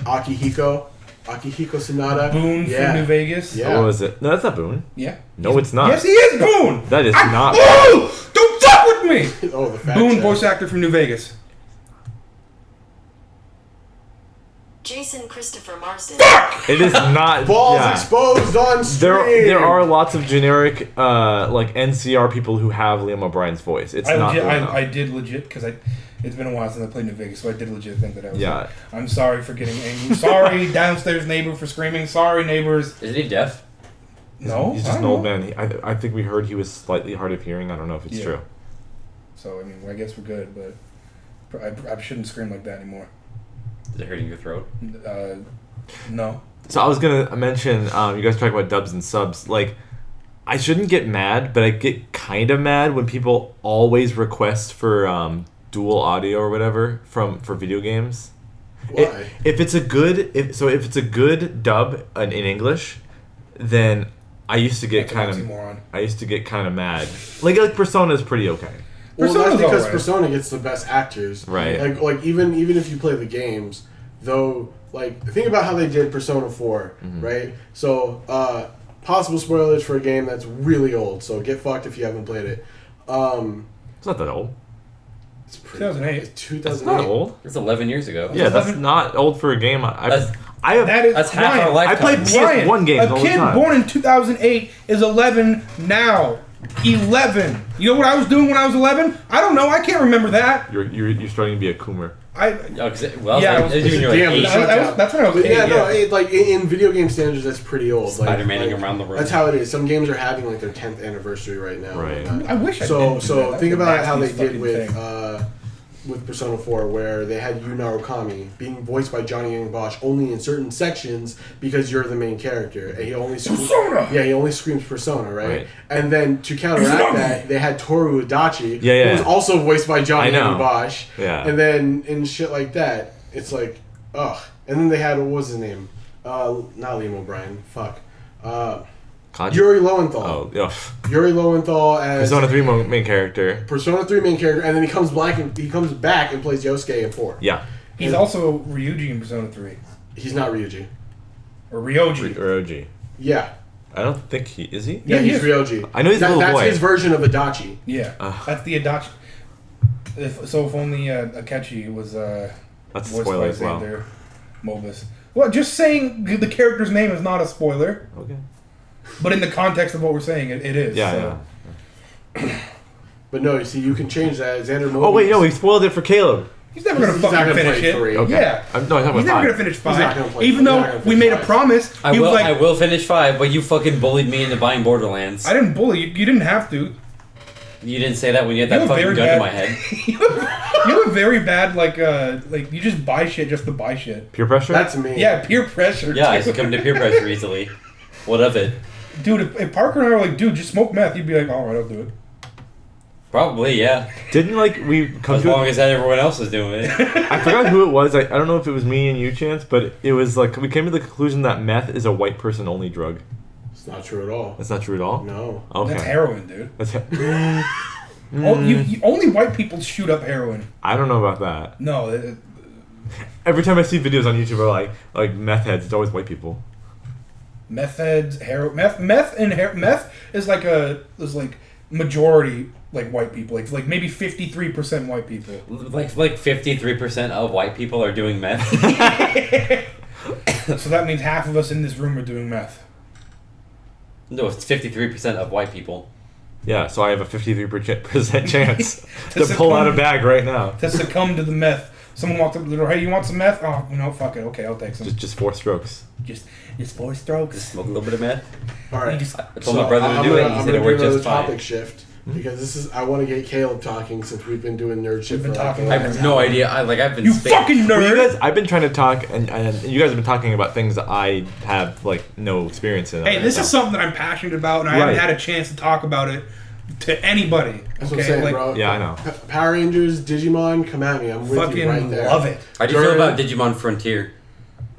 Akihiko Sanada. Boone yeah. from New Vegas. Yeah. What was it? No, that's not Boone. Yeah. No, it's not. Yes, he is Boone. That is not. Oh, don't fuck with me. Oh, the fact Boone, check. voice actor from New Vegas. Jason Christopher Marsden. It is not. Balls yeah. exposed on stream. There are lots of generic like NCR people who have Liam O'Brien's voice. It's not. Boone, though. I did legit, because it's been a while since I played New Vegas, so I did legit think that I was. Yeah. Like, I'm sorry for getting angry. Sorry, downstairs neighbor, for screaming. Sorry, neighbors. Isn't he deaf? No, He's I just an don't old know. man. I think we heard he was slightly hard of hearing. I don't know if it's Yeah. true. So I mean, I guess we're good, but I shouldn't scream like that anymore. Is it hurting your throat? No. So I was gonna mention, you guys talk about dubs and subs. Like, I shouldn't get mad, but I get kind of mad when people always request for dual audio or whatever for video games. Why? If it's a good dub in English, then I used to get That's kind an of oxymoron. mad. Like Persona's pretty okay. Well, Persona's that's because alright. Persona gets the best actors. Right. Like even if you play the games, though, like think about how they did Persona 4, right? So possible spoilers for a game that's really old. So get fucked if you haven't played it. It's not that old. It's pretty, 2008. It's That's 2008. not old. It's 11 years ago. Yeah, that's 11 not old for a game. That's- That's half our Ryan, lifetime. I played PS1 games a all the kid time. born in 2008 is 11 now. 11. You know what I was doing when I was 11? I don't know. I can't remember that. You're starting to be a coomer. Well, Yeah, I was when you were like damn, 8. That's when I was 8. Yeah, no, Yeah. like in video game standards, that's pretty old. Spider-Maning around the room. That's how it is. Some games are having like their 10th anniversary right now. Right. And whatnot. I wish I So didn't do that. so That's think the about how they nastiest did fucking thing. with Persona 4, where they had Yu Narukami being voiced by Johnny Young Bosch only in certain sections because you're the main character, and he only Persona! Yeah, he only screams Persona, right? Right. And then to counteract that, they had Toru Adachi, Yeah, yeah. who was also voiced by Johnny I know. Young Bosch. Yeah. And then in shit like that, it's like, ugh. And then they had, what was his name? Not Liam O'Brien. Fuck. Kaji? Yuri Lowenthal. Oh, yeah. Yuri Lowenthal as Persona 3 main character. Persona 3 main character, and then he comes back and plays Yosuke in 4. Yeah. He's also Ryuji in Persona 3. He's not Ryuji. Or Ryoji. Or OG. Yeah. I don't think he is. He? Yeah, he he's is. Ryoji. I know he's a little That's boy. his version of Adachi. Yeah. That's the Adachi. If only Akechi was That's a voiced spoiler by as well. Xander Mobus. Well, just saying the character's name is not a spoiler, Okay. but in the context of what we're saying, it is. Yeah, so. yeah. But no, you see, you can change that. Xander Mobius. Oh wait, no, he spoiled it for Caleb. He's never going to He's not fucking gonna finish play it. 3. Okay. Yeah. No, I'm talking He's about never going to 5. finish not 5. gonna play Even five. He's not though gonna we finish made a 5. promise, I he will. was like, I will finish 5, but you fucking bullied me into buying Borderlands. I didn't bully you. You didn't have to. You didn't say that when you had that You were fucking very gun bad. to my head. You were very bad, like you just buy shit just to buy shit. Peer pressure? That's me. Yeah, peer pressure. Yeah, I too. succumb to peer pressure easily. What of it? Dude, if Parker and I were like, dude, just smoke meth, you'd be like, alright, I'll do it. Probably, yeah. Didn't we come As to long as everyone else is doing it. I forgot who it was. I don't know if it was me and you, Chance, but it was like we came to the conclusion that meth is a white person only drug. It's not true at all. That's not true at all? No. Okay. That's heroin, dude. That's Only white people shoot up heroin. I don't know about that. No, Every time I see videos on YouTube of like meth heads, it's always white people. meth heads, heroin, meth is like majority like white people, like maybe 53% white people. like 53% of white people are doing meth. So that means half of us in this room are doing meth. No, it's 53% of white people. Yeah, so I have a 53% chance To to pull out a succumb- bag right now. To succumb to the meth. Someone walked up to the door, hey, you want some meth? Oh, no, fuck it. Okay, I'll take some. Just 4 strokes. Just 4 strokes. Smoke a little bit of meth. All right. I told my brother to do it. He said it worked just fine. topic shift because this is. I want to get Caleb talking since we've been doing nerd shit. We've been for like talking I the have last no hour. idea. I've been You spaced. fucking Well, you nerd! guys, I've been trying to talk, and you guys have been talking about things that I have no experience in. Hey, this is something that I'm passionate about, and I haven't Right. had a chance to talk about it to anybody. That's what I'm saying, like, bro. Yeah, I know. Power Rangers, Digimon, come at me. I'm with fucking you right there. love it. How do you feel Jordan- about Digimon Frontier?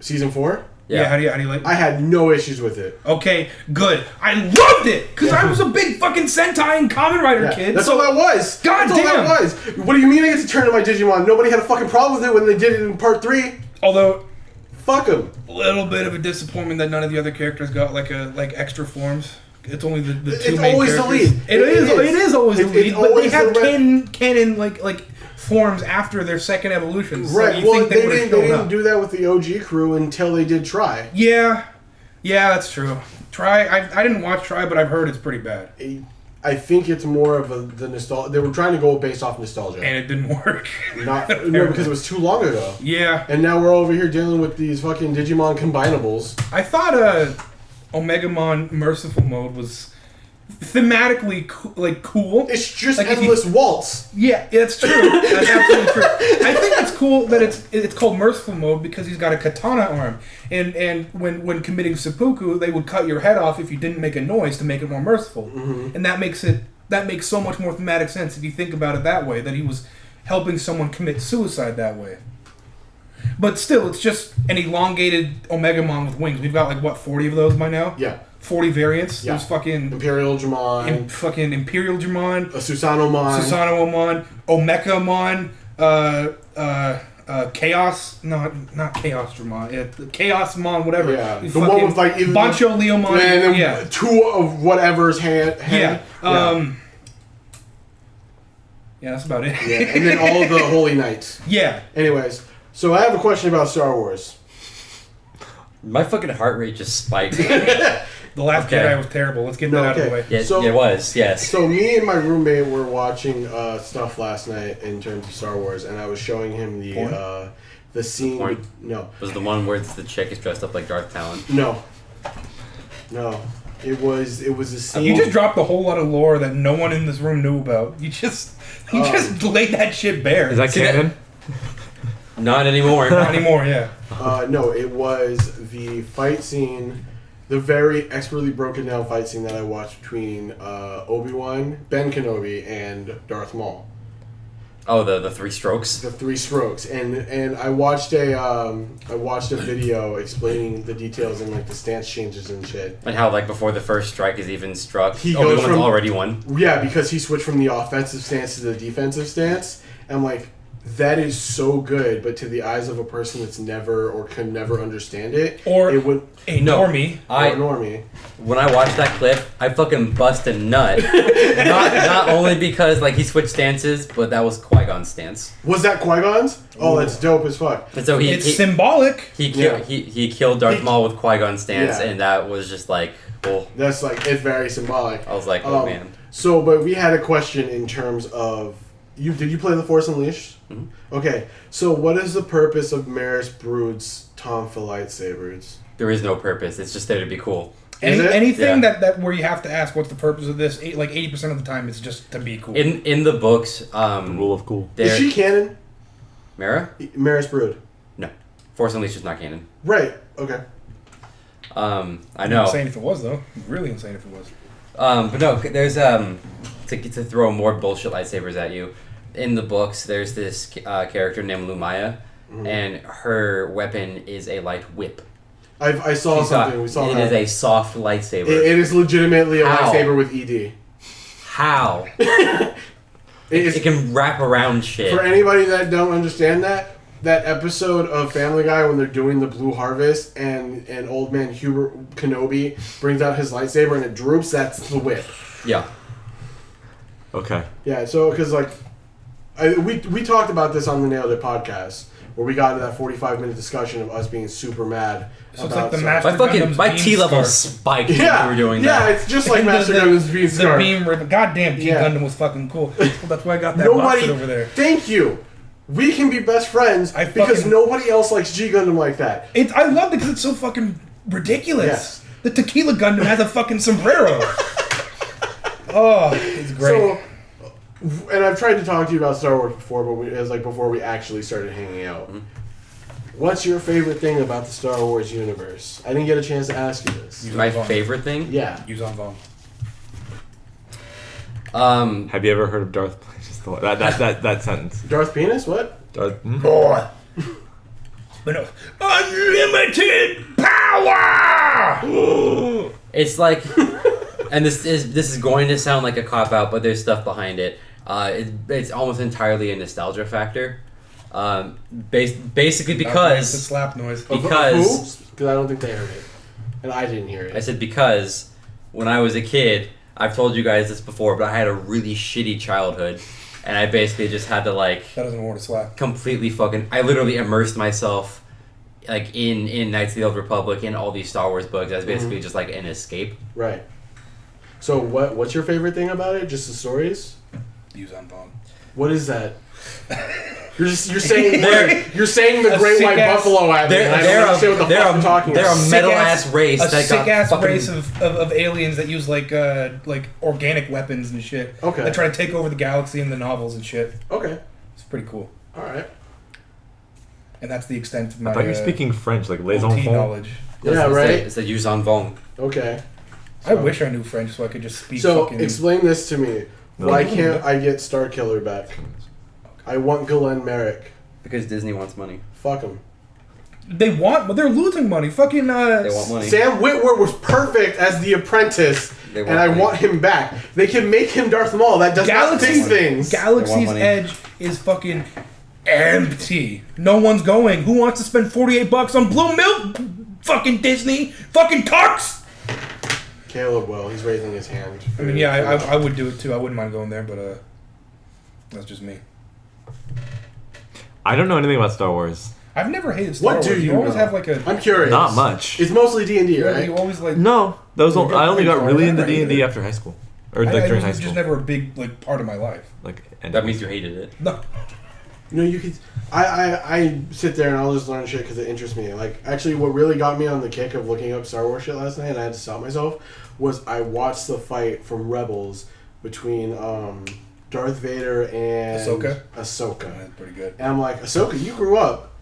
Season 4. Yeah. How do you like? I had no issues with it. Okay, good. I loved it because I was a big fucking Sentai and Kamen Rider Yeah, kid. that's so all that was. God That's all damn. that was. What do you mean I get to turn to my Digimon? Nobody had a fucking problem with it when they did it in part 3. although Fuck them. a little bit of a disappointment that none of the other characters got like extra forms. It's only the two It's main always the characters. lead. It is always the It's lead, but they always have the red- canon like forms after their second evolution. So Right. you Well, think they would've didn't shown up. do that with the OG crew until they did Try. Yeah, that's true. Try. I didn't watch Try, but I've heard it's pretty bad, I think it's more of the nostalgia. They were trying to go based off nostalgia. and it didn't work. Not no, because it was too long ago. Yeah, And now we're over here dealing with these fucking Digimon combinables. I thought Omegamon Merciful Mode was thematically cool. It's just Like, if you- endless waltz. Yeah, it's true. That's absolutely true. I think it's cool that it's called Merciful Mode because he's got a katana arm, and when committing seppuku, they would cut your head off if you didn't make a noise to make it more merciful, and that makes so much more thematic sense if you think about it that way. That he was helping someone commit suicide that way. But still, it's just an elongated Omegamon with wings. We've got 40 of those by now. Yeah. 40 variants. Yeah. There's fucking Imperial Dramon. fucking Imperial Dramon. A Susanomon. Susanomon, Omekamon, Chaos, not Chaos Dramon, Chaosmon, whatever. Yeah. You The one fucking with, like, even Bancho Leomon. And then Yeah. 2 of whatever's hand. Yeah. Yeah, that's about it. Yeah, and then all of the Holy Knights. Yeah. Anyways, so I have a question about Star Wars. My fucking heart rate just spiked. The Last Okay. Jedi was terrible. Let's get that out of the way. Yeah, So- it was, yes. So me and my roommate were watching stuff last night in terms of Star Wars, and I was showing him the scene. Porn? No, Was the one where the chick is dressed up like Darth Talon? no. It was a scene. You just dropped a whole lot of lore that no one in this room knew about. You just laid that shit bare. Is that See that- canon? Not anymore. Not anymore? Yeah. No, it was the fight scene, the very expertly broken down fight scene that I watched between Obi-Wan, Ben Kenobi, and Darth Maul. Oh, the three strokes? The three strokes, and I watched a video explaining the details and like the stance changes and shit. And how, like, before the first strike is even struck, He goes Obi-Wan's from- already won. Yeah, because he switched from the offensive stance to the defensive stance. And like, that is so good, but to the eyes of a person that's never or can never understand it, Or it would a No. normie. or normie. When I watched that clip, I fucking bust a nut. not only because, like, he switched stances, but that was Qui-Gon's stance. Was that Qui-Gon's? Oh, that's dope as fuck. And so It's symbolic. he killed Darth Maul with Qui-Gon's stance, Yeah. and that was just like, cool. That's like, it's very symbolic. I was like, oh man. So, but we had a question in terms of did you play The Force Unleashed? Mm-hmm. Okay, so what is the purpose of Maris Brood's Tonfa lightsabers? There is no purpose. It's just there to be cool. Is it? Anything Yeah. that where you have to ask what's the purpose of this, like 80% of the time it's just to be cool. In the books, Rule of cool. Is there she canon? Mara? Maris Brood. No. Force Unleashed is not canon. Right. Okay. I know. Insane if it was though. Really insane if it was. But no, there's to throw more bullshit lightsabers at you. In the books, there's this character named Lumaya, and her weapon is a light whip. I saw something. We saw It that. is a soft lightsaber. It is legitimately a How? lightsaber with ED. How? It is, It can wrap around shit. for anybody that don't understand that episode of Family Guy when they're doing the Blue Harvest and old man Hubert Kenobi brings out his lightsaber and it droops, that's the whip. Yeah. Okay. Yeah, so because like we talked about this on the Nailed It podcast where we got into that 45-minute discussion of us being super mad. So it's about like the some- Master My Gundam's my beam T level scarf. spiked when Yeah, we were doing yeah, that. it's just like And Master Gundam's beam the scarf. beam ribbon. Goddamn, G Yeah. Gundam was fucking cool. Well, that's why I got that box set over there. Thank you. We can be best friends I because fucking- nobody else likes G Gundam like that. I love it because it's so fucking ridiculous. Yes. The Tequila Gundam has a fucking sombrero. Oh, it's great. So, and I've tried to talk to you about Star Wars before, but it was like before we actually started hanging out. Mm-hmm. What's your favorite thing about the Star Wars universe? I didn't get a chance to ask you this. My favorite thing? Yeah. Use on Vaughn. Have you ever heard of Darth? Just that sentence. Darth Penis? What? Darth. Boy. But no. Unlimited power! It's like, and this is going to sound like a cop out, but there's stuff behind it. It's almost entirely a nostalgia factor. Basically It's a because slap noise. Because- I don't think they heard it. And I didn't hear it. I said because when I was a kid, I've told you guys this before, but I had a really shitty childhood, and I basically just had to like That doesn't want to slap. completely fucking. I literally immersed myself like in Knights of the Old Republic, in all these Star Wars books. As basically just like an escape. Right. So what's your favorite thing about it? Just the stories? Use on Vaughn. What is that? You're saying They're- you're saying the A Great White sick-ass- Buffalo at me. and I don't understand what the fuck you're talking they're about. a metal ass race a that sick got ass fucking, race of aliens that use like organic weapons and shit. Okay. That try to take over the galaxy in the novels and shit. Okay. It's pretty cool. All right. And that's the extent of my I thought you were speaking French, like les OT enfants. knowledge. Yeah, right? It's the use en vong. Okay. I wish I knew French so I could just speak So fucking... explain this to me. No. Why can't I get Star Killer back? I want Galen Merrick. Because Disney wants money. Fuck him. They want... But they're losing money. Fucking... They want money. Sam Witwer was perfect as the apprentice, They want and I money. want him back. They can make him Darth Maul. That does not fix things. They want Galaxy's money. Edge is fucking empty. No one's going. Who wants to spend $48 on blue milk? Fucking Disney. Fucking Tarks. Caleb will. He's raising his hand. I mean, yeah, I would do it too. I wouldn't mind going there, but That's just me. I don't know anything about Star Wars. I've never hated Star What Wars. do you always know? have like a. I'm curious. Not much. It's mostly D&D, right? You always like. No, that was You I only got don't really enjoy into it, right? D&D after high school, or like It during high was school. just never a big like part of my life. Like That means you hated it. No. You know, you could. I sit there and I'll just learn shit because it interests me. Like, actually, what really got me on the kick of looking up Star Wars shit last night, and I had to stop myself, was I watched the fight from Rebels between Darth Vader and Ahsoka. That's pretty good. And I'm like, Ahsoka, you grew up.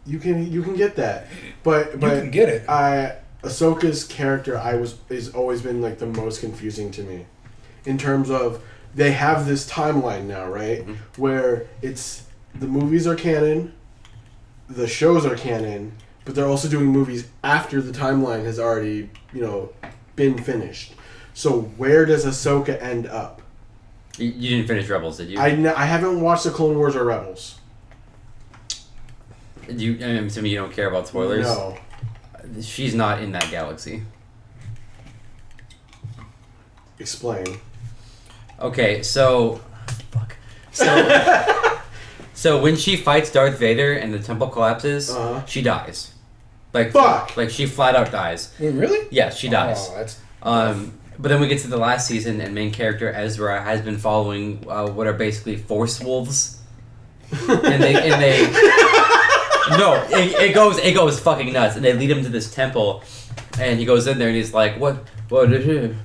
You can get that, but You can get it. Ahsoka's character is always been like the most confusing to me, in terms of they have this timeline now, right, where it's the movies are canon, the shows are canon, but they're also doing movies after the timeline has already been finished. So where does Ahsoka end up? You didn't finish Rebels, did you? I haven't watched the Clone Wars or Rebels. I'm assuming you don't care about spoilers? No. She's not in that galaxy. Explain. Okay, so... Fuck. So when she fights Darth Vader and the temple collapses, she dies. Fuck! Like, she flat out dies. Wait, really? Yes, she dies. Oh, that's. But then we get to the last season, and main character Ezra has been following what are basically Force Wolves. and they no, it goes fucking nuts. And they lead him to this temple, and he goes in there, and he's like, what did you...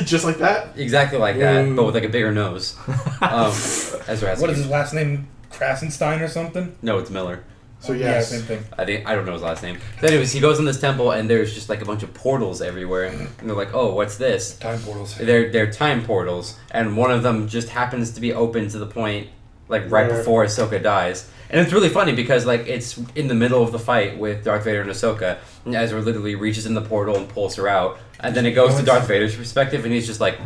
Just like that? Exactly like that, but with like a bigger nose. Ezra has What is his last name? Krasenstein or something? No, it's Miller. So Yeah, yes. same thing. I don't know his last name. So anyways, he goes in this temple, and there's just like a bunch of portals everywhere, and they're like, "Oh, what's this?" Time portals. They're time portals, and one of them just happens to be open to the point, like right Where? before Ahsoka dies. And it's really funny because like it's in the middle of the fight with Darth Vader and Ahsoka, and Ezra literally reaches in the portal and pulls her out, and then it goes to Darth Vader's perspective, and he's just like,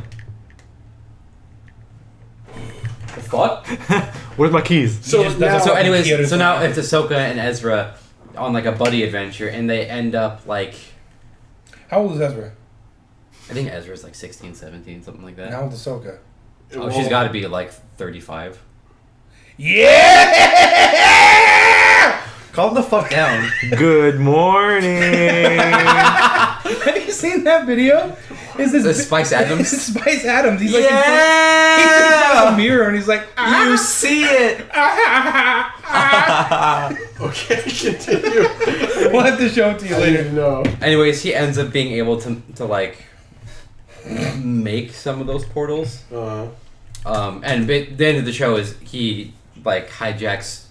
"The fuck?" Where's my keys? So just now, doesn't- So anyways, Kyoto's so now fine. it's Ahsoka and Ezra on like a buddy adventure, and they end up like, How old is Ezra? I think Ezra's like 16, 17, something like And that. how old is Ahsoka? Oh, she's got to be like 35. Yeah! Calm the fuck down. Good morning. Have you seen that video? Is this Spice Adams? Spice Adams. He's like Yeah! he's in front of a mirror and he's like, You see it. Okay, continue. We'll have to show it to you I later. didn't know. Anyways, he ends up being able to like make some of those portals. And the end of the show is he like hijacks.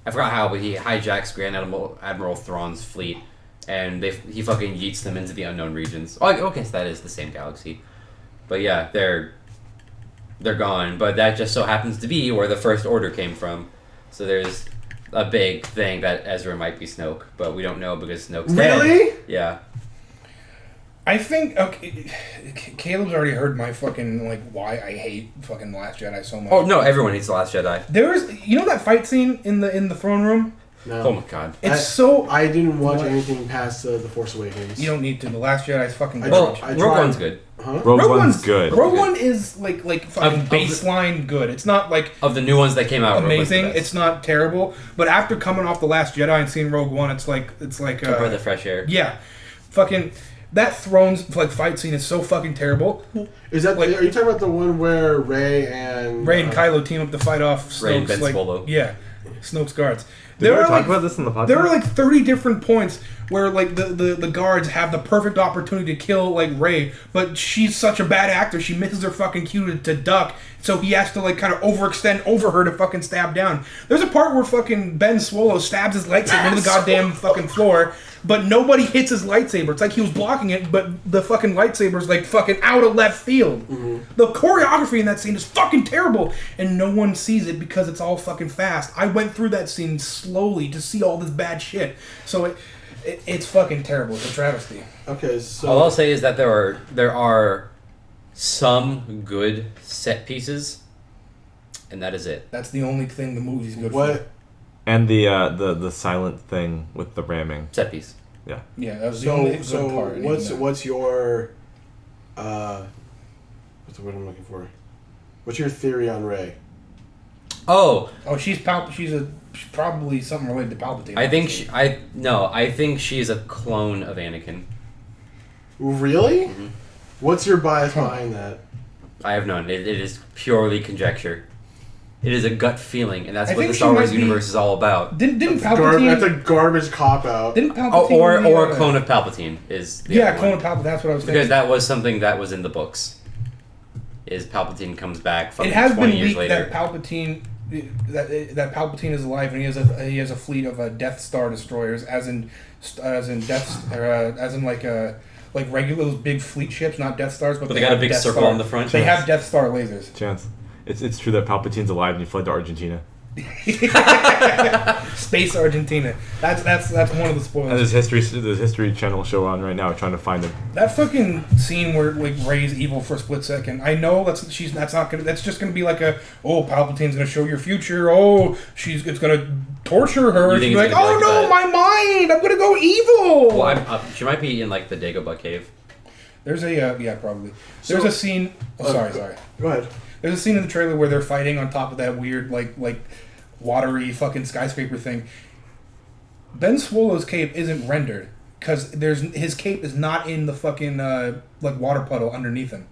I forgot how, but he hijacks Grand Admiral Thrawn's fleet, and he fucking yeets them into the unknown regions. Oh, okay, so that is the same galaxy. But yeah, they're gone. But that just so happens to be where the First Order came from. So there's a big thing that Ezra might be Snoke, but we don't know because Snoke's dead. Really? Yeah. I think Caleb's already heard my fucking like why I hate fucking Last Jedi so much. Oh no, everyone hates the Last Jedi. There was that fight scene in the throne room. No. Oh my god. It's I didn't watch What? anything past The Force Awakens. You don't need to. The Last Jedi's fucking I garbage. tried. Rogue One's good. Huh? Rogue One's good. Rogue One is like fucking Of the- baseline good. It's not like Of the new ones that came out, Rogue One's the amazing. best. It's not terrible. But after coming off the Last Jedi and seeing Rogue One, it's like A breath of fresh air. yeah, fucking that thrones like fight scene is so fucking terrible. Is that? Like- Are you talking about the one where Rey and Kylo team up to fight off Rey and Snoke's Ben Solo. yeah, Snoke's guards. Did we ever talk about this in the podcast? There are like 30 different points where like the guards have the perfect opportunity to kill like Rey, but she's such a bad actor, she misses her fucking cue to duck, so he has to like kind of overextend over her to fucking stab down. There's a part where fucking Ben Swallow stabs his lightsaber into the goddamn fucking floor, but nobody hits his lightsaber. It's like he was blocking it, but the fucking lightsaber's like fucking out of left field. The choreography in that scene is fucking terrible, and no one sees it because it's all fucking fast. I went through that scene slowly to see all this bad shit, so it's fucking terrible. It's a travesty. Okay, so All I'll say is that there are some good set pieces, and that is it. That's the only thing the movie's good for. what? And the silent thing with the ramming. Set piece. Yeah. Yeah, that was the only So good part. what's your what's the word I'm looking for? What's your theory on Rey? Oh, she's probably something related to Palpatine. I think she's a clone of Anakin. Really? Mm-hmm. What's your bias behind that? I have none. It is purely conjecture. It is a gut feeling, and that's what think the Star Wars she might universe is all about. Didn't Palpatine? That's a garbage cop out. Didn't Palpatine? Or a clone of Palpatine is the other clone one. of Palpatine. That's what I was thinking. Because that was something that was in the books. Is Palpatine comes back fucking It has 20 been years leaked later. that Palpatine Palpatine is alive and he has a fleet of Death Star destroyers, as in like regular those big fleet ships, not Death Stars, but they got a big Death circle Star. on the front. They have Death Star lasers. Chance. It's true that Palpatine's alive and he fled to Argentina. Space Argentina. That's one of the spoilers. And there's History Channel show on right now trying to find him. That fucking scene where like Rey's evil for a split second. I know that's just gonna be like Palpatine's gonna show your future. It's gonna torture her. She's like, my mind. I'm gonna go evil. Well, she might be in like the Dagobah cave. There's a probably. There's a scene. Sorry. Go ahead. There's a scene in the trailer where they're fighting on top of that weird like watery fucking skyscraper thing. Ben Swallow's cape isn't rendered because his cape is not in the fucking like water puddle underneath him.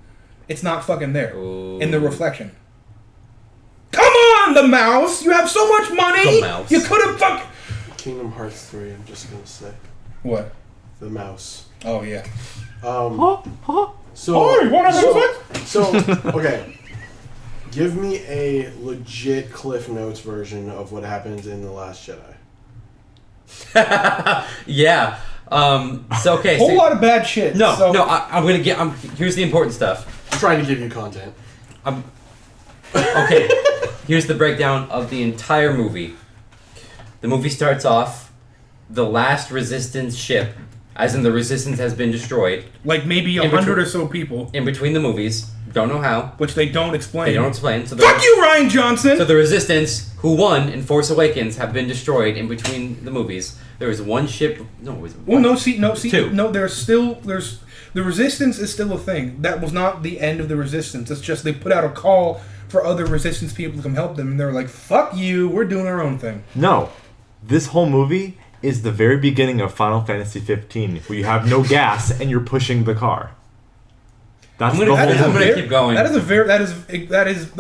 It's not fucking there in the reflection. Come on, the mouse! You have so much money. The mouse. You could have Kingdom Hearts 3. I'm just gonna say what? the mouse. Oh yeah. So okay. Give me a legit Cliff Notes version of what happens in The Last Jedi. Yeah. So okay. Whole lot of bad shit. I'm gonna get. Here's the important stuff. I'm trying to give you content. Okay. Here's the breakdown of the entire movie. The movie starts off. The last Resistance ship, as in the Resistance has been destroyed. Like maybe 100 or so people. In between the movies. Don't know how. Which they don't explain. They don't explain. So fuck you, Rian Johnson! So the Resistance, who won in Force Awakens, have been destroyed in between the movies. There was one ship... Two. No, there's the The Resistance is still a thing. That was not the end of the Resistance. It's just they put out a call for other Resistance people to come help them, and they're like, fuck you, we're doing our own thing. No. This whole movie is the very beginning of Final Fantasy 15, where you have no gas and you're pushing the car. That's the whole movie. I'm gonna keep going. That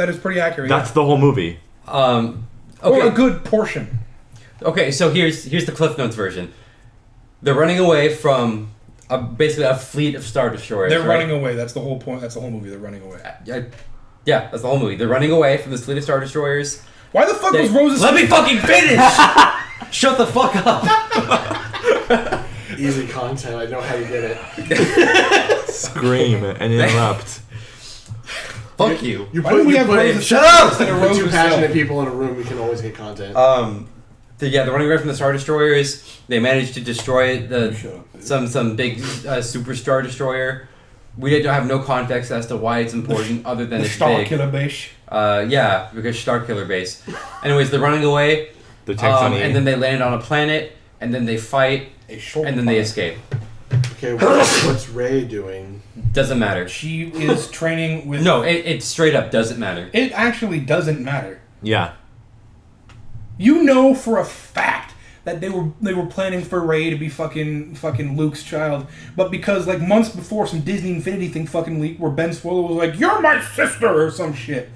is pretty accurate. That's the whole movie. Okay. Or a good portion. Okay, so here's the Cliff Notes version. They're running away from basically a fleet of Star Destroyers. They're running away. That's the whole point. That's the whole movie. They're running away. Yeah, that's the whole movie. They're running away from this fleet of Star Destroyers. Why the fuck was Rose's... Let me fucking finish! Shut the fuck up! Easy content. I know how to get it. Scream and interrupt. Fuck you. You Why do we have Rose's... Shut up! Instead of two passionate people in a room, we can always get content. They're running away from the Star Destroyers. They managed to destroy some big super Star Destroyer. We don't have no context as to why it's important, other than it's Star big. Killer Base. Yeah, because Star Killer Base. Anyways, they're running away. The tanks on and then they land on a planet, and then they fight, and then they escape. Okay, what's Rey doing? Doesn't matter. She is training with... No, it straight up doesn't matter. It actually doesn't matter. Yeah. You know for a fact that they were planning for Rey to be fucking Luke's child, but because like months before some Disney Infinity thing fucking leaked where Ben Swallow was like, "You're my sister" or some shit.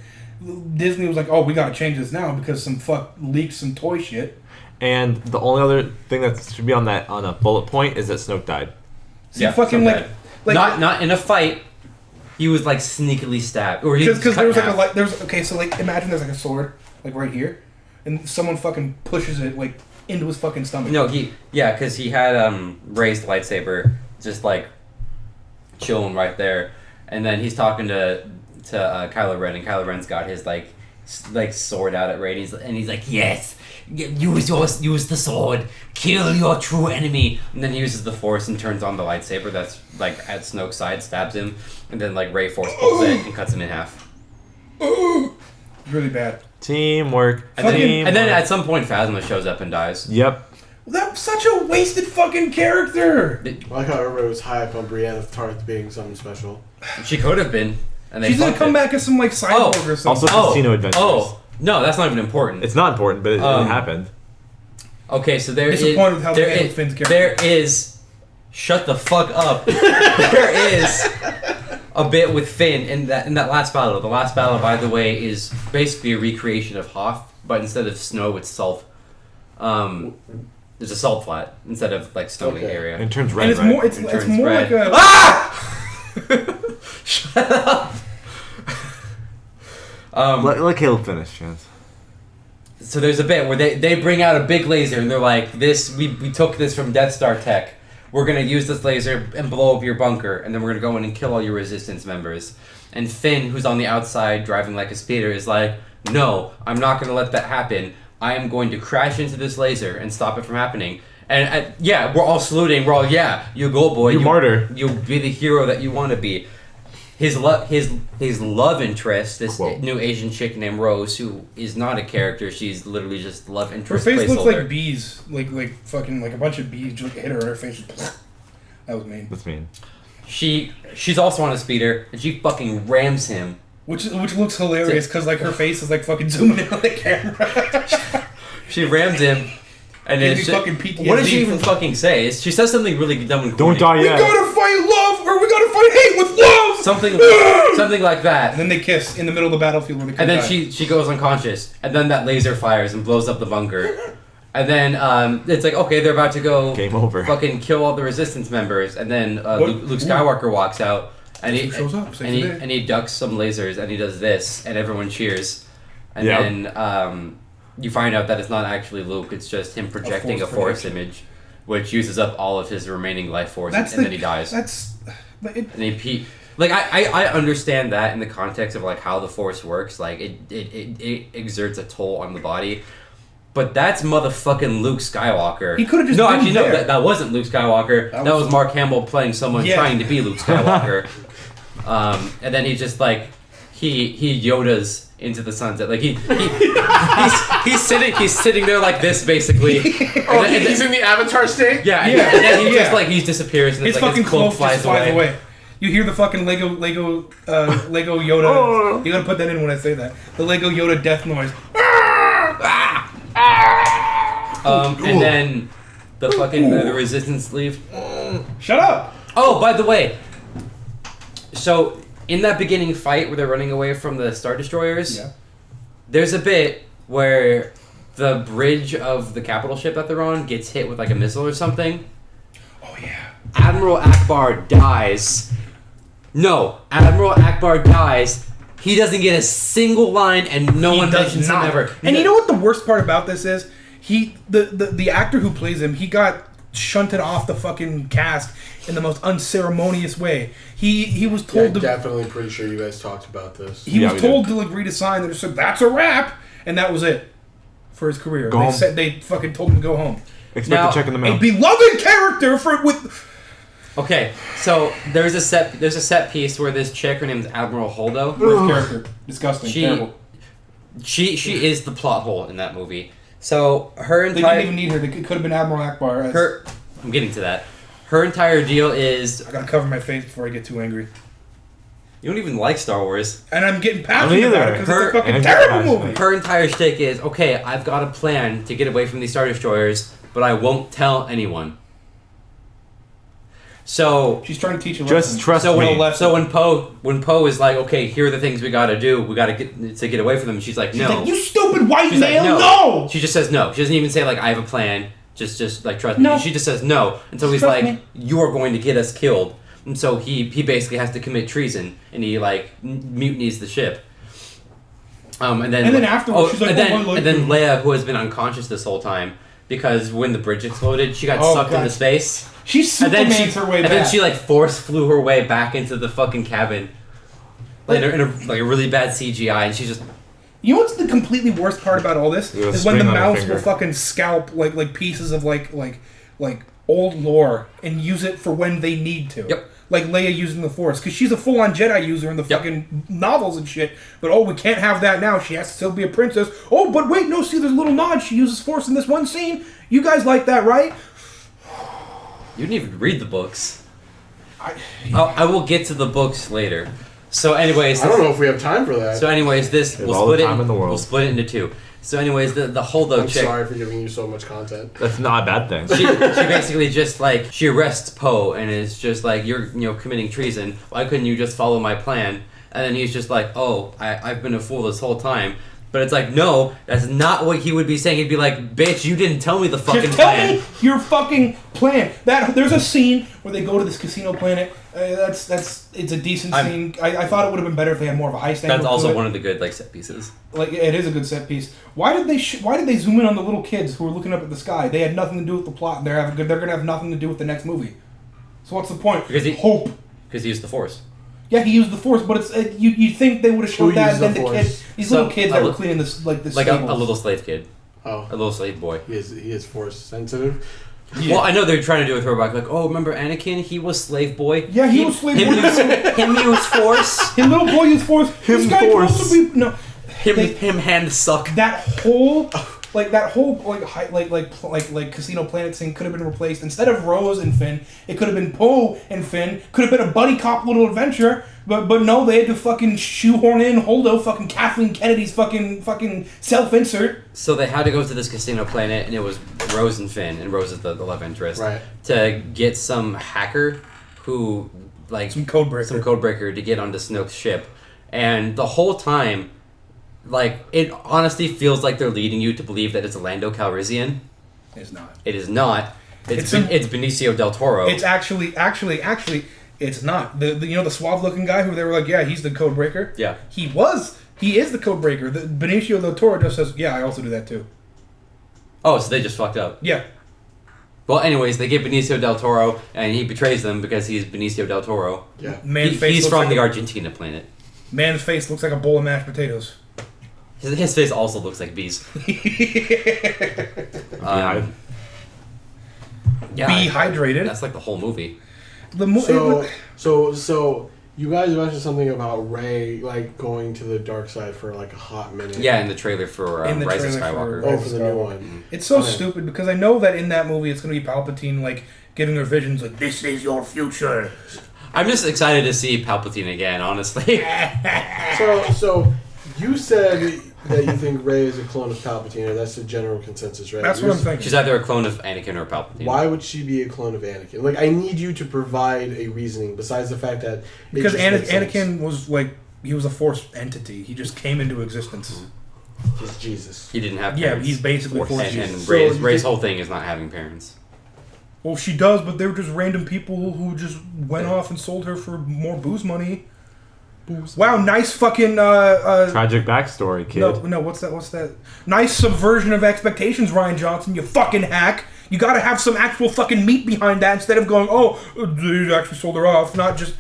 Disney was like, "Oh, we gotta change this now because some fuck leaked some toy shit." And the only other thing that should be on a bullet point is that Snoke died. See, fucking like not in a fight. He was like sneakily stabbed, or because there was like so like imagine there's like a sword like right here, and someone fucking pushes it like into his fucking stomach. No, because he had Rey's lightsaber just like chilling right there, and then he's talking to Kylo Ren, and Kylo Ren's got his like sword out at Rey, and he's like, yes, use the sword, kill your true enemy, and then he uses the Force and turns on the lightsaber that's like at Snoke's side, stabs him, and then like Rey Force pulls it and cuts him in half. Really bad. Teamwork. And then at some point Phasma shows up and dies. Yep. That's such a wasted fucking character. I like how everybody was hype on Brienne of Tarth being something special. She could have been. And she's gonna come back as some like cyborg or something. Also, Casino Adventures. No, that's not even important. It's not important, but it happened. Okay, so there is... Disappointed with how they handled Finn's character. There is... Shut the fuck up. There is a bit with Finn in that last battle. The last battle, by the way, is basically a recreation of Hoth, but instead of snow, it's salt. There's a salt flat instead of like snowy area. And it turns red, and it's right? more. It's more red. like a. Shut up. Let Caleb finish, Chance. So there's a bit where they bring out a big laser and they're like, "This we took this from Death Star tech. We're gonna use this laser and blow up your bunker, and then we're gonna go in and kill all your resistance members." And Finn, who's on the outside driving like a speeder, is like, "No, I'm not gonna let that happen. I am going to crash into this laser and stop it from happening." And yeah, we're all saluting. We're all, "Yeah, you go, boy. You martyr. You'll be the hero that you want to be." His love interest, this new Asian chick named Rose, who is not a character, she's literally just love interest. Her face looks placeholder. like bees, like fucking like a bunch of bees just hit her and her face. That was mean. That's mean. She's also on a speeder and she fucking rams him. Which looks hilarious because like her face is like fucking zooming in on the camera. She rams him, and then what did she even fucking say? She says something really dumb and corny. Don't die yet. We gotta fight love, or we gotta fight hate with love. Something like that. And then they kiss in the middle of the battlefield. Where they and then she goes unconscious, and then that laser fires and blows up the bunker. And then it's like, okay, they're about to go game over. Fucking kill all the resistance members, and then Luke Skywalker walks out. And he shows up, and he ducks some lasers and he does this and everyone cheers, and then you find out that it's not actually Luke, it's just him projecting a force image, which uses up all of his remaining life force, and then he dies. And he I understand that in the context of like how the force works, like it exerts a toll on the body. But that's motherfucking Luke Skywalker. He could have just that wasn't Luke Skywalker. That was Mark Hamill playing someone trying to be Luke Skywalker. And then he just like he Yoda's into the sunset. Like he's sitting there like this basically. He's in the Avatar state. Yeah. And then he just like he disappears and his like, fucking his cloak flies away. You hear the fucking Lego Yoda. You gotta put that in when I say that. The Lego Yoda death noise. And then the fucking the resistance leave. Shut up! Oh, by the way, so in that beginning fight where they're running away from the Star Destroyers, there's a bit where the bridge of the capital ship that they're on gets hit with like a missile or something. Oh yeah. Admiral Akbar dies. No, Admiral Akbar dies. He doesn't get a single line, and no one mentions him ever. And you know what the worst part about this is? The actor who plays him, he got shunted off the fucking cast in the most unceremonious way. He was told to... Definitely pretty sure you guys talked about this. He was told to like read a sign that said, "That's a wrap," and that was it for his career. They fucking told him to go home. Expect a check in the mail. A beloved character with... Okay, so there's a set piece where this chick, her name is Admiral Holdo. Worst character. Disgusting. Terrible. She is the plot hole in that movie. So her entire... They didn't even need her. They could have been Admiral Akbar. I'm getting to that. Her entire deal is... I gotta cover my face before I get too angry. You don't even like Star Wars. And I'm getting passionate about it because it's a fucking terrible movie. Her entire shtick is, okay, I've got a plan to get away from these Star Destroyers, but I won't tell anyone. So she's trying to teach a lesson. Just trust me. So when Poe is like, okay, here are the things we got to do. We got to get away from them. She's like, no. She's like, you stupid white male, no. She just says no. She doesn't even say like, I have a plan. Just like trust me. She just says no. And so he's like, you are going to get us killed. And so he basically has to commit treason, and he like mutinies the ship. And then afterwards, she's like, and then Leia, who has been unconscious this whole time because when the bridge exploded, she got sucked into space. She Superman's her way back. And then she like force flew her way back into the fucking cabin, like in a really bad CGI, and she's just. You know what's the completely worst part about all this is when the mouse will fucking scalp like pieces of like old lore and use it for when they need to. Yep. Like Leia using the Force, because she's a full-on Jedi user in the fucking novels and shit. But we can't have that now. She has to still be a princess. Oh, but wait, no, see, there's a little nod. She uses Force in this one scene. You guys like that, right? You didn't even read the books. I will get to the books later. So anyways, I don't know if we have time for that. So anyways, all the time in the world. We'll split it into two. So anyways, the Holdo I'm chick. sorry for giving you so much content. That's not a bad thing. She basically just like she arrests Poe and is just like, you're committing treason. Why couldn't you just follow my plan? And then he's just like, oh, I've been a fool this whole time. But it's like, no, that's not what he would be saying. He'd be like, bitch, you didn't tell me the fucking plan. Tell me your fucking plan. There's a scene where they go to this casino planet. It's a decent scene. I thought it would have been better if they had more of a heist angle. That's also one of the good set pieces. Like, it is a good set piece. Why did they zoom in on the little kids who were looking up at the sky? They had nothing to do with the plot. They're gonna have nothing to do with the next movie. So what's the point? Because he used the Force. Yeah, he used the Force, but it's you think they would have showed that, and then these little kids that were cleaning this like a little slave kid. Oh, a little slave boy. He is Force sensitive. Yeah. Well, I know they're trying to do a throwback, like, oh, remember Anakin? He was slave boy. Yeah, he was slave boy. Him use Force. His little boy used Force. Him Force. Him hand suck. That whole casino planet scene could have been replaced. Instead of Rose and Finn, it could have been Poe and Finn. Could have been a buddy cop little adventure. But no, they had to fucking shoehorn in Holdo, fucking Kathleen Kennedy's fucking self-insert. So they had to go to this casino planet, and it was Rose and Finn, and Rose is the love interest, right? To get some hacker who some codebreaker to get onto Snoke's ship, and the whole time, like, it honestly feels like they're leading you to believe that it's Lando Calrissian. It's not. It is not. It's Benicio del Toro. It's actually. It's not. The suave-looking guy who they were like, yeah, he's the code breaker. Yeah. He is the code breaker. Benicio del Toro just says, yeah, I also do that too. Oh, so they just fucked up. Yeah. Well, anyways, they get Benicio del Toro, and he betrays them because he's Benicio del Toro. Yeah. He's from the Argentina planet. Man's face looks like a bowl of mashed potatoes. His face also looks like bees. Dehydrated. That's like the whole movie. So you guys mentioned something about Rey like going to the dark side for like a hot minute. Yeah, in the trailer for Rise of Skywalker. For the new one. It's so stupid because I know that in that movie it's going to be Palpatine like giving her visions like, this is your future. I'm just excited to see Palpatine again, honestly. So you said that you think Rey is a clone of Palpatine, or that's the general consensus, right? That's what I'm thinking. She's either a clone of Anakin or Palpatine. Why would she be a clone of Anakin? Like, I need you to provide a reasoning besides the fact that because Anakin was like, he was a Force entity. He just came into existence. He's Jesus. He didn't have parents. Yeah, he's basically Force Jesus. And Rey's whole thing is not having parents. Well, she does, but they were just random people who just went off and sold her for more booze money. Wow, nice fucking tragic backstory, kid. No, what's that? Nice subversion of expectations, Rian Johnson, you fucking hack. You gotta have some actual fucking meat behind that instead of going, oh, they actually sold her off, not just...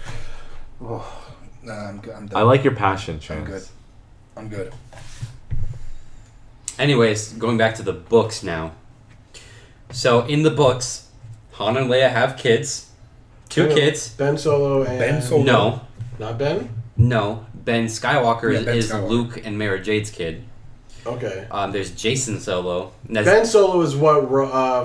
Oh, nah, I'm done. I like your passion, Chance. I'm good. Anyways, going back to the books now. So, in the books, Han and Leia have kids. Two kids. Ben Solo and... Ben Solo. No. Not Ben? No. Ben Skywalker is Skywalker. Luke and Mara Jade's kid. Okay. There's Jason Solo. Ben Solo is what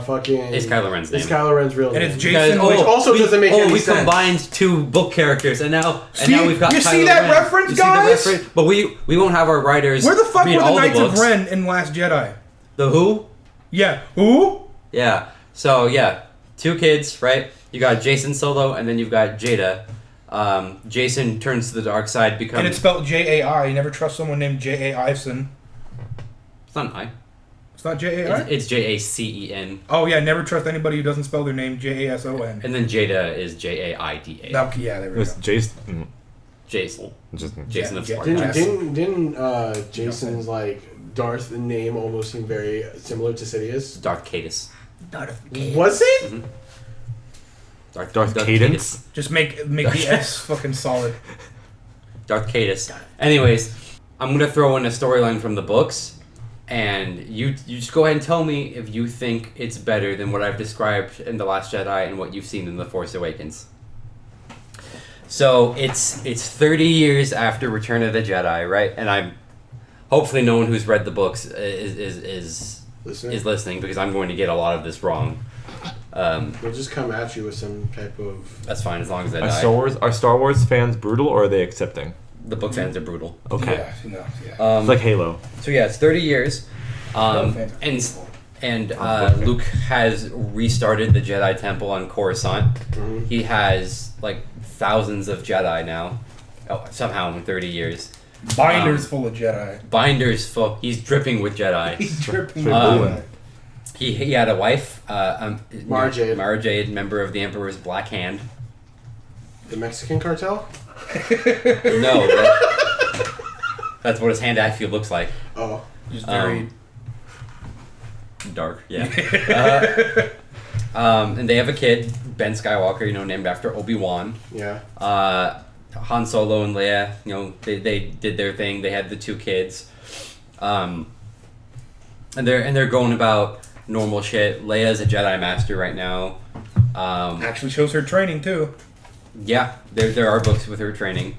fucking... Is Kylo Ren's name. It's Kylo Ren's real name. And it's Jason, which also doesn't make any sense. We combined two book characters, and now we've got you Kylo see that Ren. reference, you guys? See the reference? But we won't have our writers Where the fuck read were the all Knights books. of Ren in Last Jedi? The who? Yeah. Who? Yeah. So, yeah. Two kids, right? You got Jason Solo, and then you've got Jada. Jason turns to the dark side, becomes... And it's spelled J-A-I. You never trust someone named J-A-I. It's not an I. It's not J-A-I? It's J-A-C-E-N. Oh, yeah. Never trust anybody who doesn't spell their name J-A-S-O-N. And then Jada is J-A-I-D-A. Yeah, there we It was go. Jason. Jason. Jason of Spark. Didn't Jason's, like, Darth name almost seem very similar to Sidious? Darth Cadus. Was it? Mm-hmm. Darth Cadence? Just make the S fucking solid. Darth Cadus. Anyways, I'm going to throw in a storyline from the books, and you just go ahead and tell me if you think it's better than what I've described in The Last Jedi and what you've seen in The Force Awakens. So, it's 30 years after Return of the Jedi, right? And I'm... Hopefully no one who's read the books is listening, because I'm going to get a lot of this wrong. They'll just come at you with some type of. That's fine as long as they Are die. Star Wars fans brutal or are they accepting? The book fans are brutal. Okay. Yeah. It's like Halo. So yeah, it's 30 years, fans and Luke has restarted the Jedi Temple on Coruscant. Mm-hmm. He has like thousands of Jedi now, somehow in 30 years. Binders full of Jedi. Binders full. He's dripping with Jedi. He's dripping. He had a wife, Mara Jade. Mara Jade, member of the Emperor's Black Hand. The Mexican cartel? No, that's what his hand actually looks like. Oh. Just very Dark, yeah. And they have a kid, Ben Skywalker, named after Obi-Wan. Yeah. Han Solo and Leia, they did their thing. They had the 2 kids, and they're going about normal shit. Leia's a Jedi Master right now. actually shows her training too. Yeah, there are books with her training.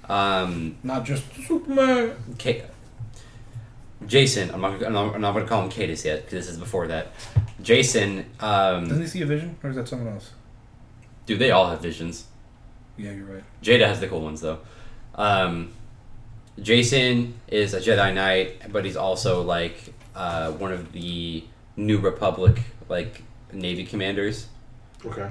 Not just Superman. Jason, I'm not going to call him Cadus yet because this is before that. Jason. Doesn't he see a vision, or is that someone else? Dude, they all have visions. Yeah, you're right. Jada has the cool ones though. Jason is a Jedi Knight, but he's also like one of the New Republic like Navy commanders. Okay.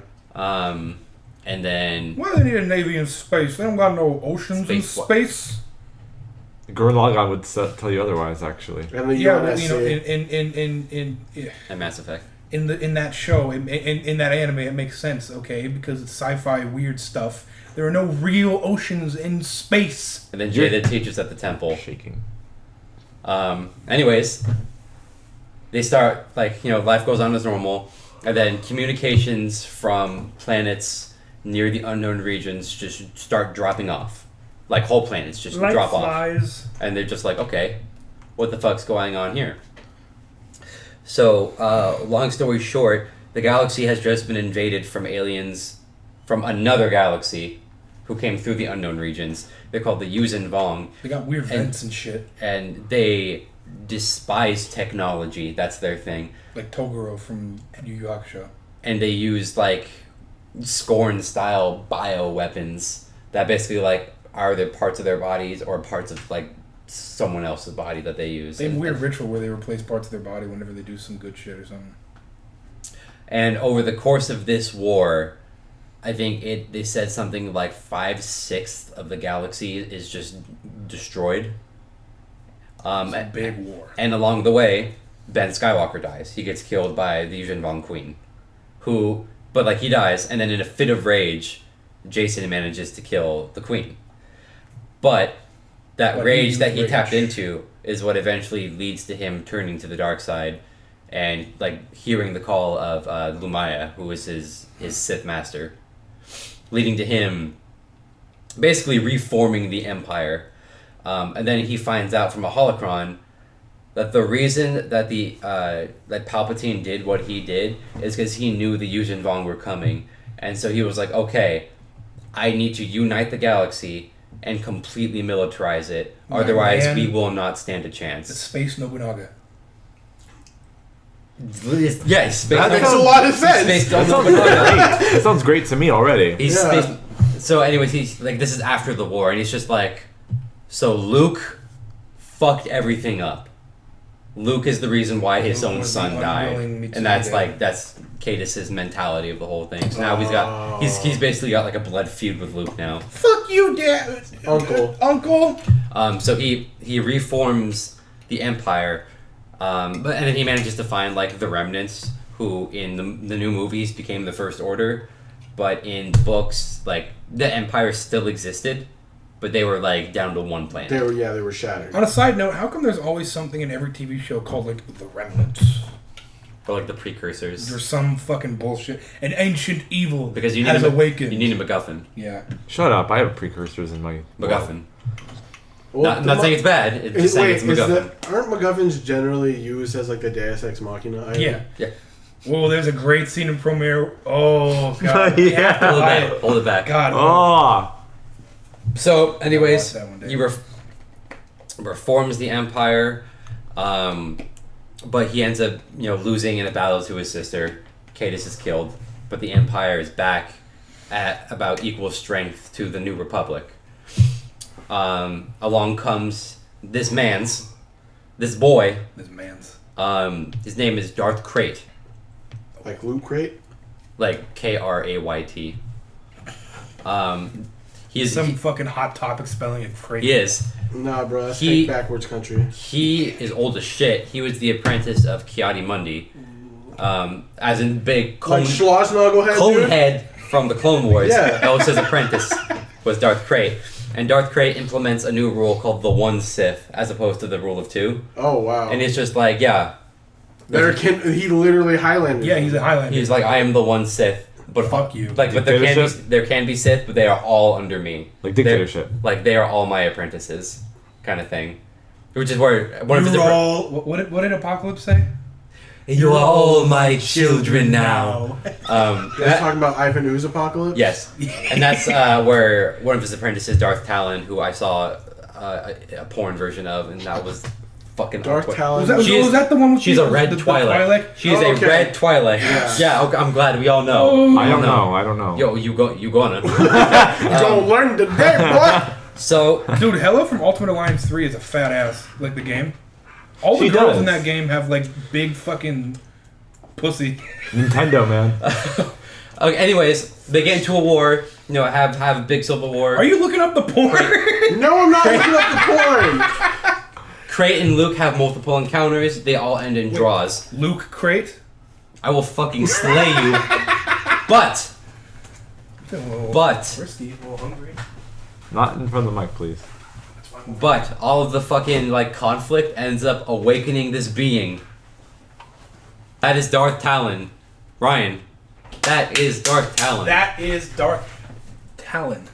And then Why do they need a navy in space? They don't got no oceans in space. Gurren Lagann would tell you otherwise, actually. And the Yeah, UNSC. in and Mass Effect. in that show, in that anime, it makes sense, okay, because it's sci-fi weird stuff. There are no real oceans in space. And then Jada teaches at the temple. Shaking. Anyways, they start life goes on as normal, and then communications from planets near the unknown regions just start dropping off. Like whole planets just drop off. And they're just like, okay, what the fuck's going on here? So, long story short, the galaxy has just been invaded from aliens from another galaxy who came through the unknown regions. They're called the Yuuzhan Vong. They got weird vents and shit. And they despise technology. That's their thing. Like Toguro from Yu Yu Hakusho. And they use Scorn-style bioweapons that basically are the parts of their bodies or parts of someone else's body that they use. They have a weird ritual where they replace parts of their body whenever they do some good shit or something. And over the course of this war, I think they said something like 5/6 of the galaxy is just destroyed. It's a big war. And along the way, Ben Skywalker dies. He gets killed by the Yuuzhan Vong Queen, but he dies, and then in a fit of rage, Jason manages to kill the Queen. But that rage that he tapped into is what eventually leads to him turning to the dark side and hearing the call of Lumaya, who is his Sith master, leading to him basically reforming the Empire. And then he finds out from a holocron that the reason that that Palpatine did what he did is because he knew the Yuuzhan Vong were coming, and so he was like, okay, I need to unite the galaxy and completely militarize it. Otherwise, we will not stand a chance. The Space Nobunaga. Yeah, that makes a lot of sense. That sounds great to me already. So anyways, he's this is after the war, and he's just so Luke fucked everything up. Luke is the reason why his own son died, and that's that's Cadus's mentality of the whole thing. So now he's basically got a blood feud with Luke now. Fuck you, Dad, Uncle. So he reforms the Empire, and then he manages to find the remnants, who in the new movies became the First Order, but in books the Empire still existed. But they were down to one planet. They were shattered. On a side note, how come there's always something in every TV show called the remnants? Or the precursors. There's some fucking bullshit. An ancient evil because you need has awakened. You need a MacGuffin. Yeah. Shut up! I have precursors in my MacGuffin. Well, not saying it's bad. It's just saying it's MacGuffin. Aren't MacGuffins generally used as the Deus Ex Machina item? Yeah. Well, there's a great scene in Premiere. Oh god. Hold it back. God. Oh. So, anyways, he reforms the Empire, but he ends up, losing in a battle to his sister, Cadus is killed, but the Empire is back at about equal strength to the New Republic. Along comes this boy. His name is Darth Krayt. Like Loot Crate? Like Krayt. He's some fucking Hot Topic spelling of Krayt. He is. Nah, bro, that's like backwards country. He is old as shit. He was the apprentice of Ki-Adi-Mundi. As in big Like Schlossnagelhead, head from the Clone Wars. Yeah. That was his apprentice, was Darth Krayt. And Darth Krayt implements a new rule called the One Sith, as opposed to the rule of two. Oh, wow. And it's just like, yeah. He literally Highlander. Yeah, he's a Highlander. He's like, I am the One Sith. But fuck you. Like, but there can be Sith, but they are all under me. Like dictatorship. They are all my apprentices, kind of thing. Which is where one of his what did Apocalypse say? You are all my children now. You're talking about Ivan Ooze Apocalypse? Yes. And that's where one of his apprentices, Darth Talon, who I saw a porn version of, and that was fucking Darth awkward. Talon. Was that the one with she's a red Twi'lek. She's a red Twi'lek. Yeah, okay, I'm glad we all know. I don't know. Yo, you gonna. You gonna learn today, boy! So, dude, Hela from Ultimate Alliance 3 is a fat ass, like the game. All the girls in that game have like big fucking pussy. Nintendo, man. Okay, anyways, they get into a war. You know, have a big civil war. Are you looking up the porn? No, I'm not looking up the porn. Krayt and Luke have multiple encounters. They all end in draws. Luke Krayt? I will fucking slay you. But Risky, a little hungry. Not in front of the mic, please. But all of the fucking conflict ends up awakening this being. That is Darth Talon. Ryan. That is Darth Talon. That is Darth Talon.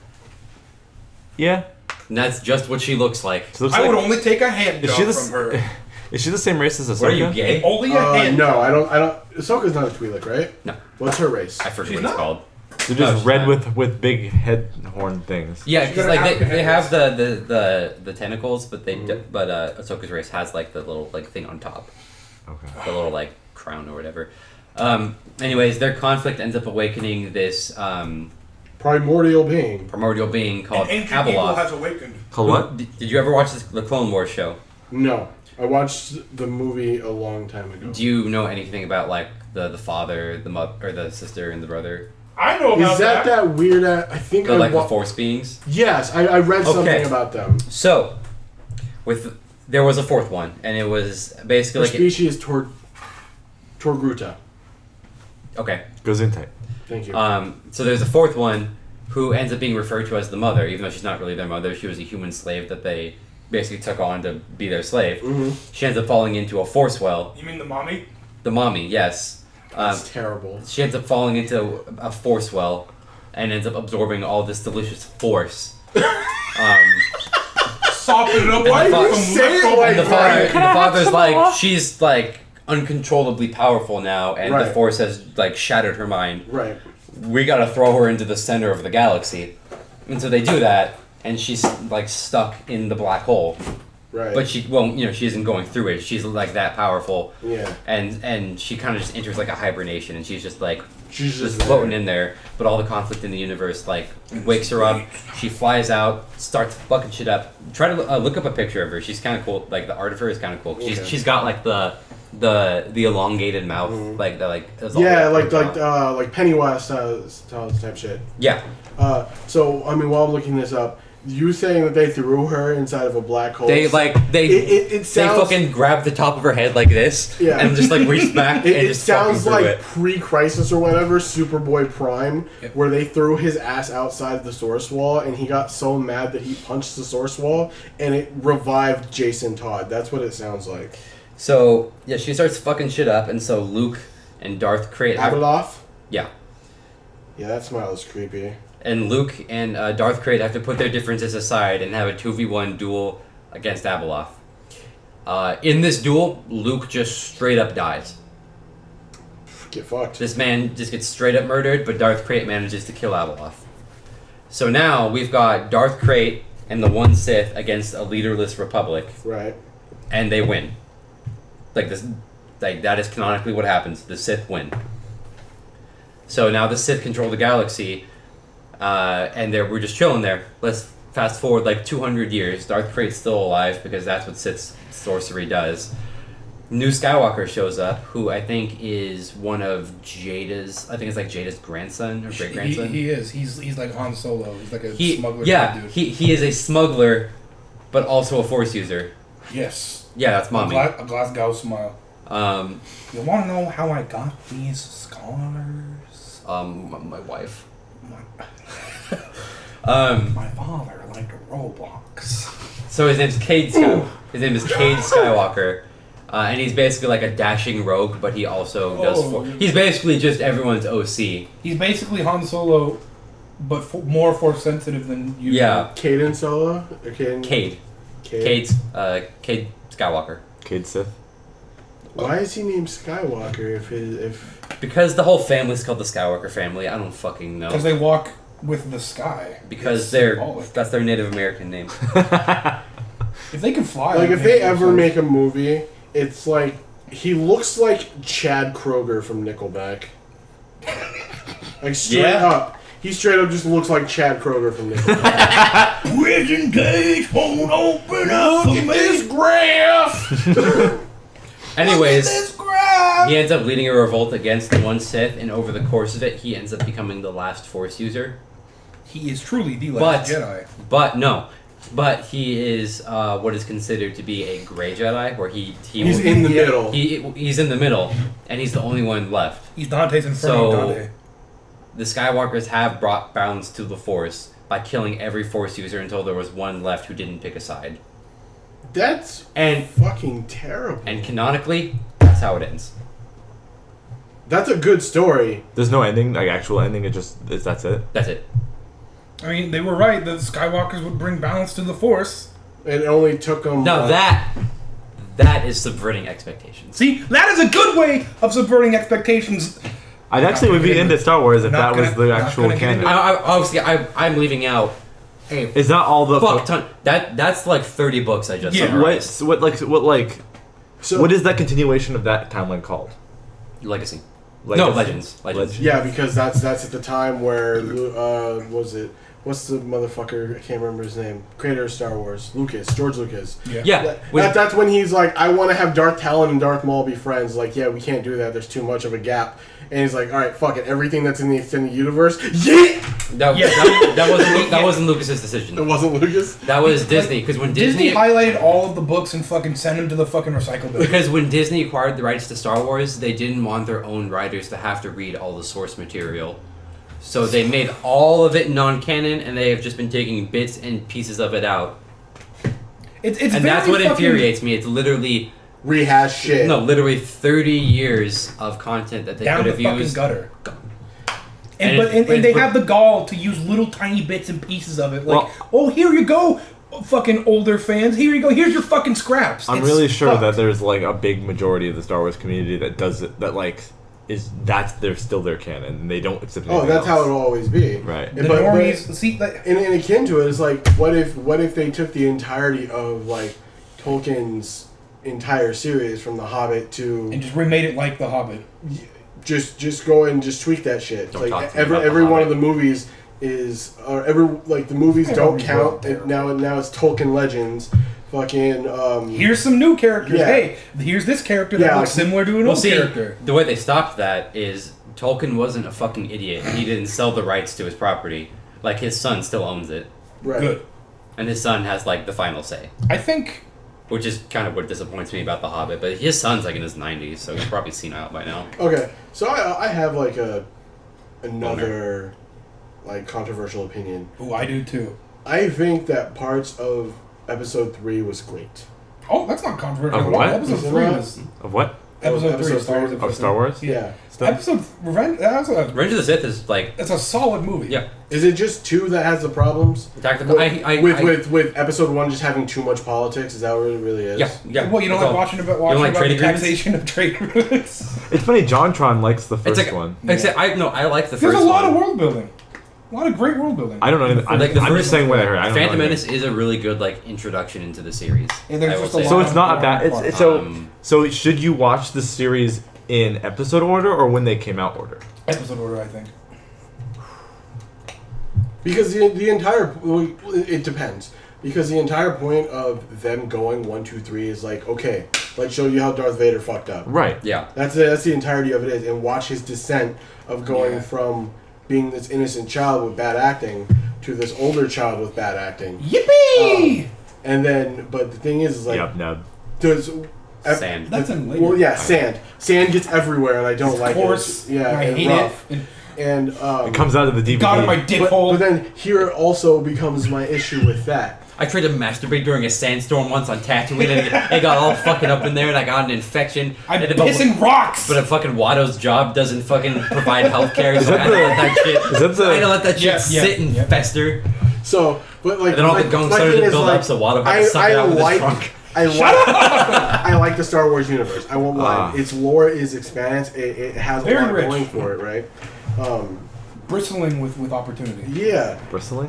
Yeah. And that's just what she looks like. I would only take a hand job from her. Is she the same race as Ahsoka? What, are you gay? Only a hand No, job. I don't. Ahsoka's not a Twi'lek, right? No. What's her race? I forget what it's called. They're just red with big head horn things. Yeah, because like they have the tentacles, but Ahsoka's race has like the little like thing on top. Okay. The little like crown or whatever. Anyways, their conflict ends up awakening this primordial being called Ancient evil Abeloth. has awakened. Called what? Did you ever watch the Clone Wars show? No, I watched the movie a long time ago. Do you know anything about like the father, the mother, or the sister and the brother? I know about that. Is that weird? I think the Force beings. Yes, I read something about them. So, there was a fourth one, and it was basically her species is Torgruta. Okay. Gesundheit. Thank you. So there's a fourth one who ends up being referred to as the mother, even though she's not really their mother. She was a human slave that they basically took on to be their slave. Mm-hmm. She ends up falling into a force well. You mean the mommy? The mommy, yes. That's terrible. She ends up falling into a force well and ends up absorbing all this delicious force. Soften it up. Why are you saying like the father's like, she's like uncontrollably powerful now, and the force has like shattered her mind. Right. We gotta throw her into the center of the galaxy. And so they do that, and she's like stuck in the black hole. Right. But she won't, she isn't going through it. She's like that powerful. Yeah. And she kind of just enters like a hibernation, and she's just like, she's just floating in there. But all the conflict in the universe like wakes her up. She flies out, starts fucking shit up. Try to look up a picture of her. She's kind of cool. Like the art of her is kind of cool. She's got like the elongated mouth, like that, like like Pennywise type shit. Yeah. So I mean, while I'm looking this up, you saying that they threw her inside of a black hole? They fucking grabbed the top of her head like this, and just like reached back. It sounds like pre-Crisis or whatever, Superboy Prime, where they threw his ass outside the source wall, and he got so mad that he punched the source wall, and it revived Jason Todd. That's what it sounds like. So yeah, she starts fucking shit up, and so Luke and Darth Krayt. Abeloth? Yeah. Yeah, that smile is creepy. And Luke and Darth Krayt have to put their differences aside and have a 2v1 duel against Abeloth. In this duel, Luke just straight up dies. Get fucked. This man just gets straight up murdered, but Darth Krayt manages to kill Abeloth. So now we've got Darth Krayt and the One Sith against a leaderless Republic. Right. And they win. That is canonically what happens. The Sith win. So now the Sith control the galaxy, and we're just chilling there. Let's fast forward like 200 years. Darth Praetor's still alive because that's what Sith sorcery does. New Skywalker shows up, who I think is one of Jada's. I think it's like Jada's grandson or great grandson. He is. He's like Han Solo. He's like a smuggler. Yeah, dude. he is a smuggler, but also a Force user. Yes. Yeah, that's mommy. A Glasgow smile. You want to know how I got these scars? My wife. My father liked Roblox. So his name's Cade His name is Cade Skywalker. And he's basically like a dashing rogue, but he also does... He's basically just everyone's OC. He's basically Han Solo, but more Force sensitive than you. Yeah. Caden Solo? Or Cade Skywalker. Cade Sith. Why is he named Skywalker if... Because the whole family's called the Skywalker family. I don't fucking know. Because they walk with the sky. Because that's their Native American name. If they can fly... Like, if they ever make a movie... It's like, he looks like Chad Kroger from Nickelback. Like, straight up. He straight up just looks like Chad Kroger from Nickelback. Prison gate won't open up for me. This graph! Anyways, he ends up leading a revolt against the one Sith, and over the course of it, he ends up becoming the last Force user. He is truly the last Jedi. But he is what is considered to be a gray Jedi, where he's in the middle. He's in the middle, and he's the only one left. He's Dante's Inferno. Dante. The Skywalkers have brought balance to the Force by killing every Force user until there was one left who didn't pick a side. That's fucking terrible. And canonically, that's how it ends. That's a good story. There's no ending, like actual ending. That's it. That's it. I mean, they were right. The Skywalkers would bring balance to the Force. It only took them... No, that is subverting expectations. See, that is a good way of subverting expectations. I actually would be into Star Wars if that was the actual canon. Obviously, I'm leaving out... Hey, is that all the... Fuck ton. That's like 30 books I just summarized. What is that continuation of that timeline called? Legacy. No, Legends. Yeah, because that's at the time where... was it... What's the motherfucker? I can't remember his name. Creator of Star Wars. George Lucas. Yeah. That's when he's like, I want to have Darth Talon and Darth Maul be friends. Like, yeah, we can't do that. There's too much of a gap. And he's like, all right, fuck it. Everything that's in the extended universe, That wasn't Lucas's decision. It wasn't Lucas? That was Disney. Because when Disney highlighted all of the books and fucking sent them to the fucking recycle bin. Because when Disney acquired the rights to Star Wars, they didn't want their own writers to have to read all the source material. So they made all of it non-canon, and they have just been taking bits and pieces of it out. And that's what infuriates me. It's literally... rehash shit. No, literally 30 years of content that they could have used. Down the fucking gutter. And they have the gall to use little tiny bits and pieces of it. Like, here you go, fucking older fans. Here you go. Here's your fucking scraps. I'm really sure that there's like a big majority of the Star Wars community that does it. That like... they're still their canon, and they don't accept anything that's else. how it'll always be. Right. The normies, and akin to it is like, what if they took the entirety of like Tolkien's entire series from The Hobbit to and just remade it like The Hobbit? Just go and just tweak that shit. Like every one of the movies is the movies don't count. Now it's Tolkien Legends. Fucking here's some new characters. Yeah. Hey, here's this character that looks similar to an old character. The way they stopped that is Tolkien wasn't a fucking idiot. He didn't sell the rights to his property. Like, his son still owns it. Right. Good. And his son has like the final say. I think, which is kind of what disappoints me about The Hobbit, but his son's like in his 90s, so he's probably seen out by now. Okay, so I have like another like controversial opinion. Oh, I do too. I think that parts of Episode 3 was great. Oh, that's not controversial. Of what? Episode 3 was... Of what? Episode 3 of Star Wars? Yeah. Episode... Revenge of the Sith is like... It's a solid movie. Yeah. Is it just 2 that has the problems? Tactical... With Episode 1 just having too much politics? Is that what it really is? Yeah. Well, you don't like watching about the taxation of trade routes? It's funny, JonTron likes the first one. I like the first one. There's a lot of world building. A lot of great world building. I don't know. I'm just saying what I heard. Phantom Menace is a really good like introduction into the series. So it's not a bad. So should you watch the series in episode order or when they came out order? Episode order, I think. Because the entire... It depends. Because the entire point of them going 1, 2, 3 is like, okay, let's show you how Darth Vader fucked up. Right. Yeah. That's the entirety of it is, and watch his descent of going from being this innocent child with bad acting to this older child with bad acting. Yippee! And then, but the thing is like, Yep, Neb. does Sand. That's in later. well, yeah, sand. Sand gets everywhere, and I don't like coarse. it. Yeah, I and hate rough. it. And It comes out of the DVD. Got in my dick hole. but then here also becomes my issue with that. I tried to masturbate during a sandstorm once on Tatooine, and it got all fucking up in there, and I got an infection. I'm and pissing rocks! But a fucking Watto's job doesn't fucking provide healthcare, so that I had to the- let that shit. is that the- I had to let that shit sit and fester. So, but like, And then all the my gunk thing started to is, build like, up, so Watto had to suck it out with his trunk. I like the Star Wars universe. I won't lie. Ah. Its lore is expansive. It has a Very lot rich. going for it, right? Bristling with opportunity. Yeah. Bristling?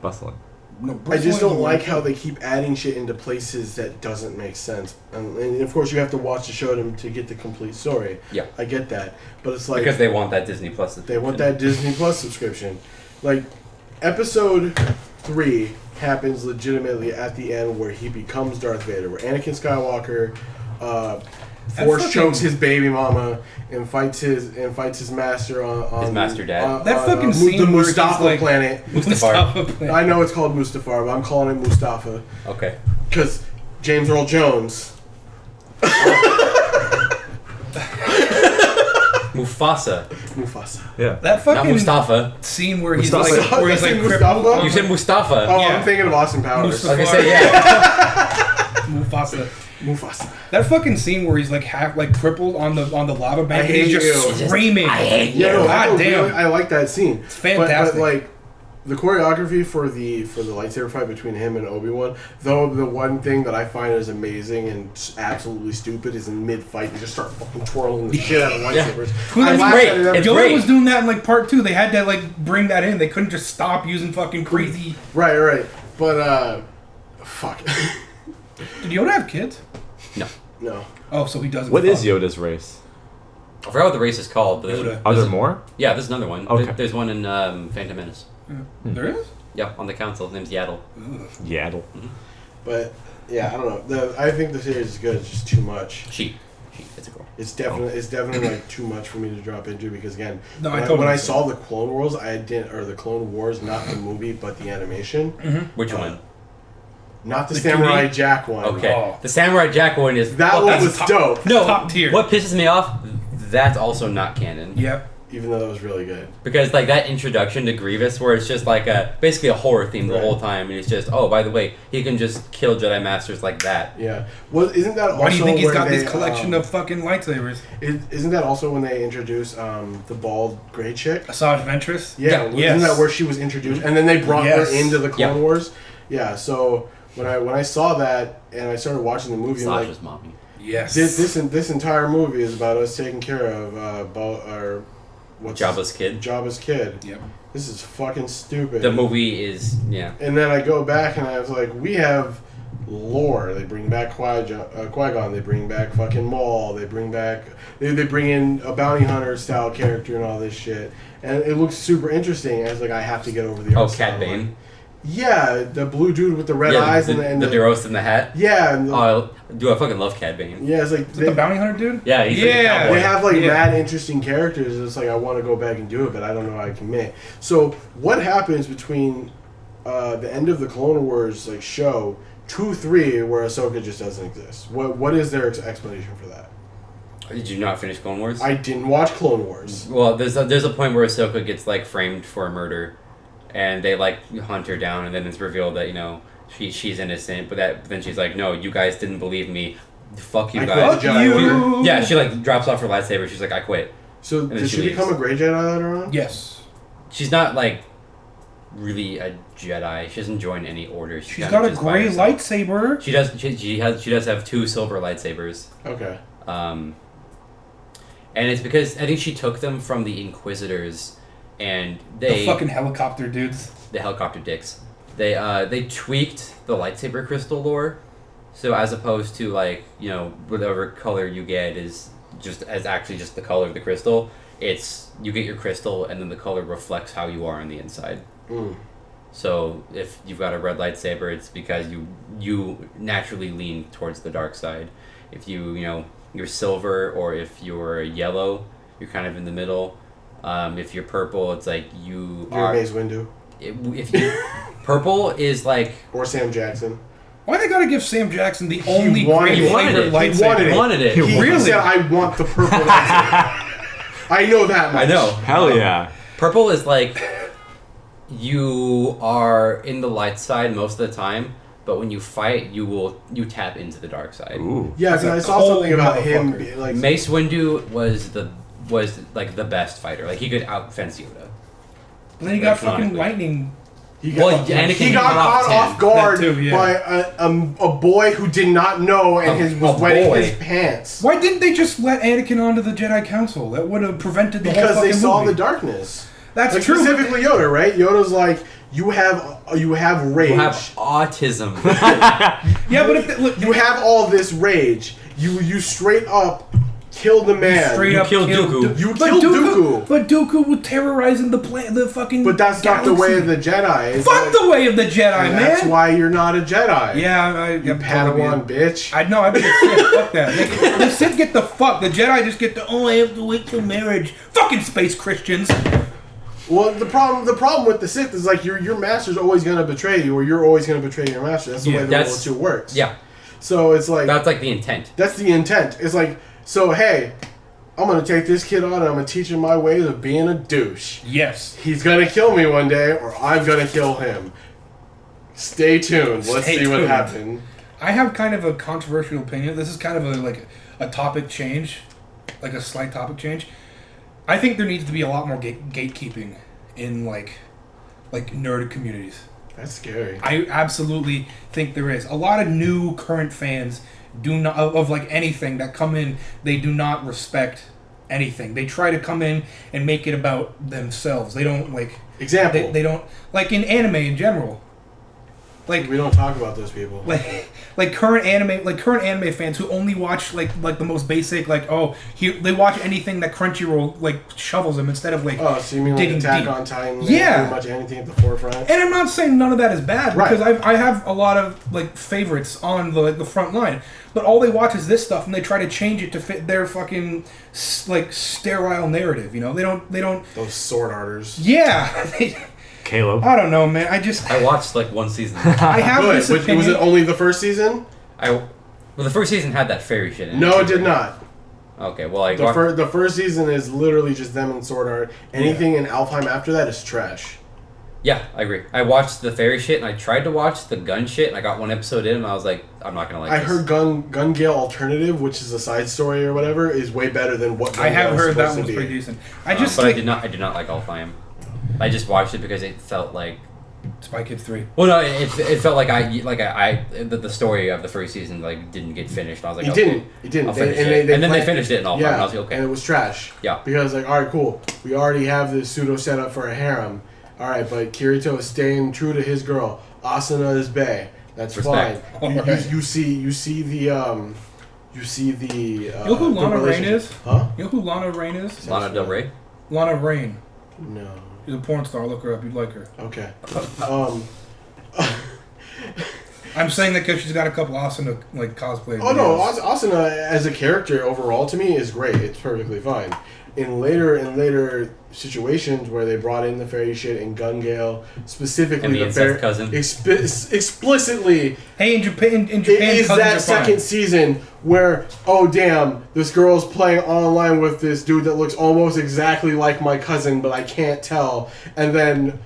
Bustling. No, I just bristling don't with like how they keep adding shit into places that doesn't make sense. And of course, you have to watch the show to get the complete story. Yeah. I get that. But it's like... Because they want that Disney Plus. They want that Disney Plus subscription. Like, episode 3 happens legitimately at the end where he becomes Darth Vader, where Anakin Skywalker force fucking- chokes his baby mama and fights his master on His master dad. That fucking the scene where he's Mustafa like- planet. Mustafar. I know it's called Mustafar, but I'm calling it Mustafa Okay. because James Earl Jones. Mufasa. Mufasa. Yeah. That Not fucking Mustafa. scene where he's Mustafa. like, where he's like Mustafa? crippled. You said Mustafa. Oh, Yeah. I'm thinking of Austin Powers. Mustafa. Like I said, yeah. Mufasa. Mufasa. That fucking scene where he's like half like crippled on the lava bank I and he's hate just you. screaming. I hate Yeah, no, God damn. I like that scene. It's fantastic. But like the choreography for the lightsaber fight between him and Obi-Wan, though the one thing that I find is amazing and absolutely stupid is in mid-fight they just start fucking twirling the shit out of lightsabers. Well, I that's laugh great. at it every- It's Yoda great. was doing that in like part 2. They had to like bring that in. They couldn't just stop using fucking crazy. Right. But fuck. Did Yoda have kids? No. Oh, so he doesn't. What is fuck. Yoda's race? I forgot what the race is called. But Yoda. Are there more? Yeah, there's another one. Okay. There's one in Phantom Menace. There is? Yeah, on the council. His name's Yaddle. Yaddle. But yeah, I don't know. I think the series is good. It's just too much. She. It's a girl. It's definitely like too much for me to drop into because again, No, I when, totally when I understand. saw the Clone Wars, the Clone Wars, not the movie but the animation, Which one? not the The Samurai 2D? Jack one. Okay. Oh. The Samurai Jack one is That fucking- one was dope. no top tier. What pisses me off? That's also not canon. Yep. Even though that was really good. Because like that introduction to Grievous, where it's just like basically a horror theme the Right. whole time, and it's just by the way, he can just kill Jedi Masters like that. Yeah. Well, isn't that also Why do you think he's where got they, this collection of fucking lightsabers? Isn't that also when they introduced the bald gray chick? Asajj Ventress? Yeah. Yes. Isn't that where she was introduced? And then they brought Yes. her into the Clone Yeah. Wars. Yeah. So when I saw that and I started watching the movie, I'm like, Sasha's mommy. Yes. this entire movie is about us taking care of what's Jabba's kid. Jabba's kid. Yep. This is fucking stupid. The movie is And then I go back and I was like, we have lore. They bring back Qui-Gon. They bring back fucking Maul. They bring back... They bring in a bounty hunter style character and all this shit. And it looks super interesting. I was like, I have to get over the art Cad style. Bane. Yeah, the blue dude with the red Yeah, eyes the and the Duros in the hat. yeah, and the, Oh, dude, I fucking love Cad Bane. yeah, it's like Is it the bounty hunter dude? Yeah, he's like a Yeah. cowboy. they have like Yeah. mad interesting characters. It's like I want to go back and do it, but I don't know how I commit. So what happens between the end of the Clone Wars like show 2-3 where Ahsoka just doesn't exist? What is their explanation for that? Did you not finish Clone Wars? I didn't watch Clone Wars. Well, there's a point where Ahsoka gets like framed for a murder, and they like hunt her down, and then it's revealed that she's innocent. But then she's like, no, you guys didn't believe me. Fuck you I guys. quit the Jedi Order. Yeah, she like drops off her lightsaber. She's like, I quit. So then did she she leaves. become a Grey Jedi later on? Yes. She's not like really a Jedi. She doesn't join any order. She She's kinda got a just by gray herself. lightsaber. She does. She does have 2 silver lightsabers. Okay. And it's because I think she took them from the Inquisitors, and The fucking helicopter dudes. the helicopter dicks. They tweaked the lightsaber crystal lore, so as opposed to whatever color you get is actually just the color of the crystal. it's you get your crystal, and then the color reflects how you are on the inside. So if you've got a red lightsaber, it's because you naturally lean towards the dark side. If you're silver, or if you're yellow, you're kind of in the middle. If you're purple, it's like you're Mace Windu. Purple is like... Or Sam Jackson. Why they gotta give Sam Jackson the only great favorite lightsaber? He wanted it. He really said, I want the purple lightsaber. I know that much. I know. Hell yeah. Purple is like... You are in the light side most of the time, but when you fight, you tap into the dark side. Ooh. Yeah, because I saw something about him being like... Mace Windu was like the best fighter. Like, he could out-fence Yoda. But then he got fucking lightning. He got caught off guard by a boy who did not know and was wetting his pants. Why didn't they just let Anakin onto the Jedi Council? That would have prevented the whole fucking movie. Because they saw the darkness. That's like, true. Specifically Yoda, right? Yoda's like, you have rage. You have autism. Yeah, but look, you have all this rage. You straight up killed the man. You killed Dooku. You killed Dooku. But Dooku was terrorizing the fucking. But that's galaxy. not the way of the Jedi. Fuck the way of the Jedi, man. That's why you're not a Jedi. Yeah, you Padawan, bitch. I know. I've been a Sith. Fuck that. The Sith get the fuck. The Jedi just get the. Oh, I have to wait till marriage. Fucking space Christians. Well, the problem with the Sith is like your master's always gonna betray you, or you're always gonna betray your master. That's the way the World 2 works. Yeah. So it's like that's like the intent. That's the intent. It's like, so hey, I'm gonna take this kid on and I'm gonna teach him my ways of being a douche. Yes. He's gonna kill me one day, or I'm gonna kill him. Stay tuned. Let's see what happens. I have kind of a controversial opinion. This is kind of a topic change, like a slight topic change. I think there needs to be a lot more gatekeeping in like nerd communities. That's scary. I absolutely think there is. A lot of new current fans do not of like anything that come in, they do not respect anything. They try to come in and make it about themselves. They don't like example. They don't like in anime in general. Like we don't talk about those people. Like current anime fans who only watch like the most basic they watch anything that Crunchyroll like shovels them instead of like so you mean like Attack on Titan? Yeah, pretty much anything at the forefront. And I'm not saying none of that is bad because I have a lot of like favorites on the front line, but all they watch is this stuff and they try to change it to fit their fucking like sterile narrative. You know they don't those sword arters. Yeah. Kaleb. I don't know, man. I watched like one season. I have this opinion. Was it only the first season? Well, the first season had that fairy shit in it. No, it did not. Okay, well, the first season is literally just them in sword art. Anything in Alfheim after that is trash. Yeah, I agree. I watched the fairy shit, and I tried to watch the gun shit, and I got one episode in, and I was like, I'm not gonna like this. I heard Gun Gale Alternative, which is a side story or whatever, is way better than what I have heard that one's pretty decent. But I did not like Alfheim. I just watched it because it felt like Spy Kids 3. Well, no, it felt like the story of the first season like didn't get finished. I was like, It didn't. I'll finish it. And then they finished it and all. Yeah, and I was like, okay. And it was trash. Yeah. Because like, all right, cool. We already have this pseudo setup for a harem. All right, but Kirito is staying true to his girl. Asuna is bae. That's Respect. fine. You see the. You know who Lana Rain is? Huh? You know who Lana Rain is? Lana Del Rey? Lana Rain. No. She's a porn star. Look her up. You'd like her. Okay. I'm saying that because she's got a couple Asuna like cosplay. Oh no, Asuna as a character overall to me is great. It's perfectly fine. In later situations where they brought in the fairy shit in Gun Gale, specifically and the incest cousin, explicitly. Hey, in Japan, is that second season where damn, this girl's playing online with this dude that looks almost exactly like my cousin, but I can't tell, and then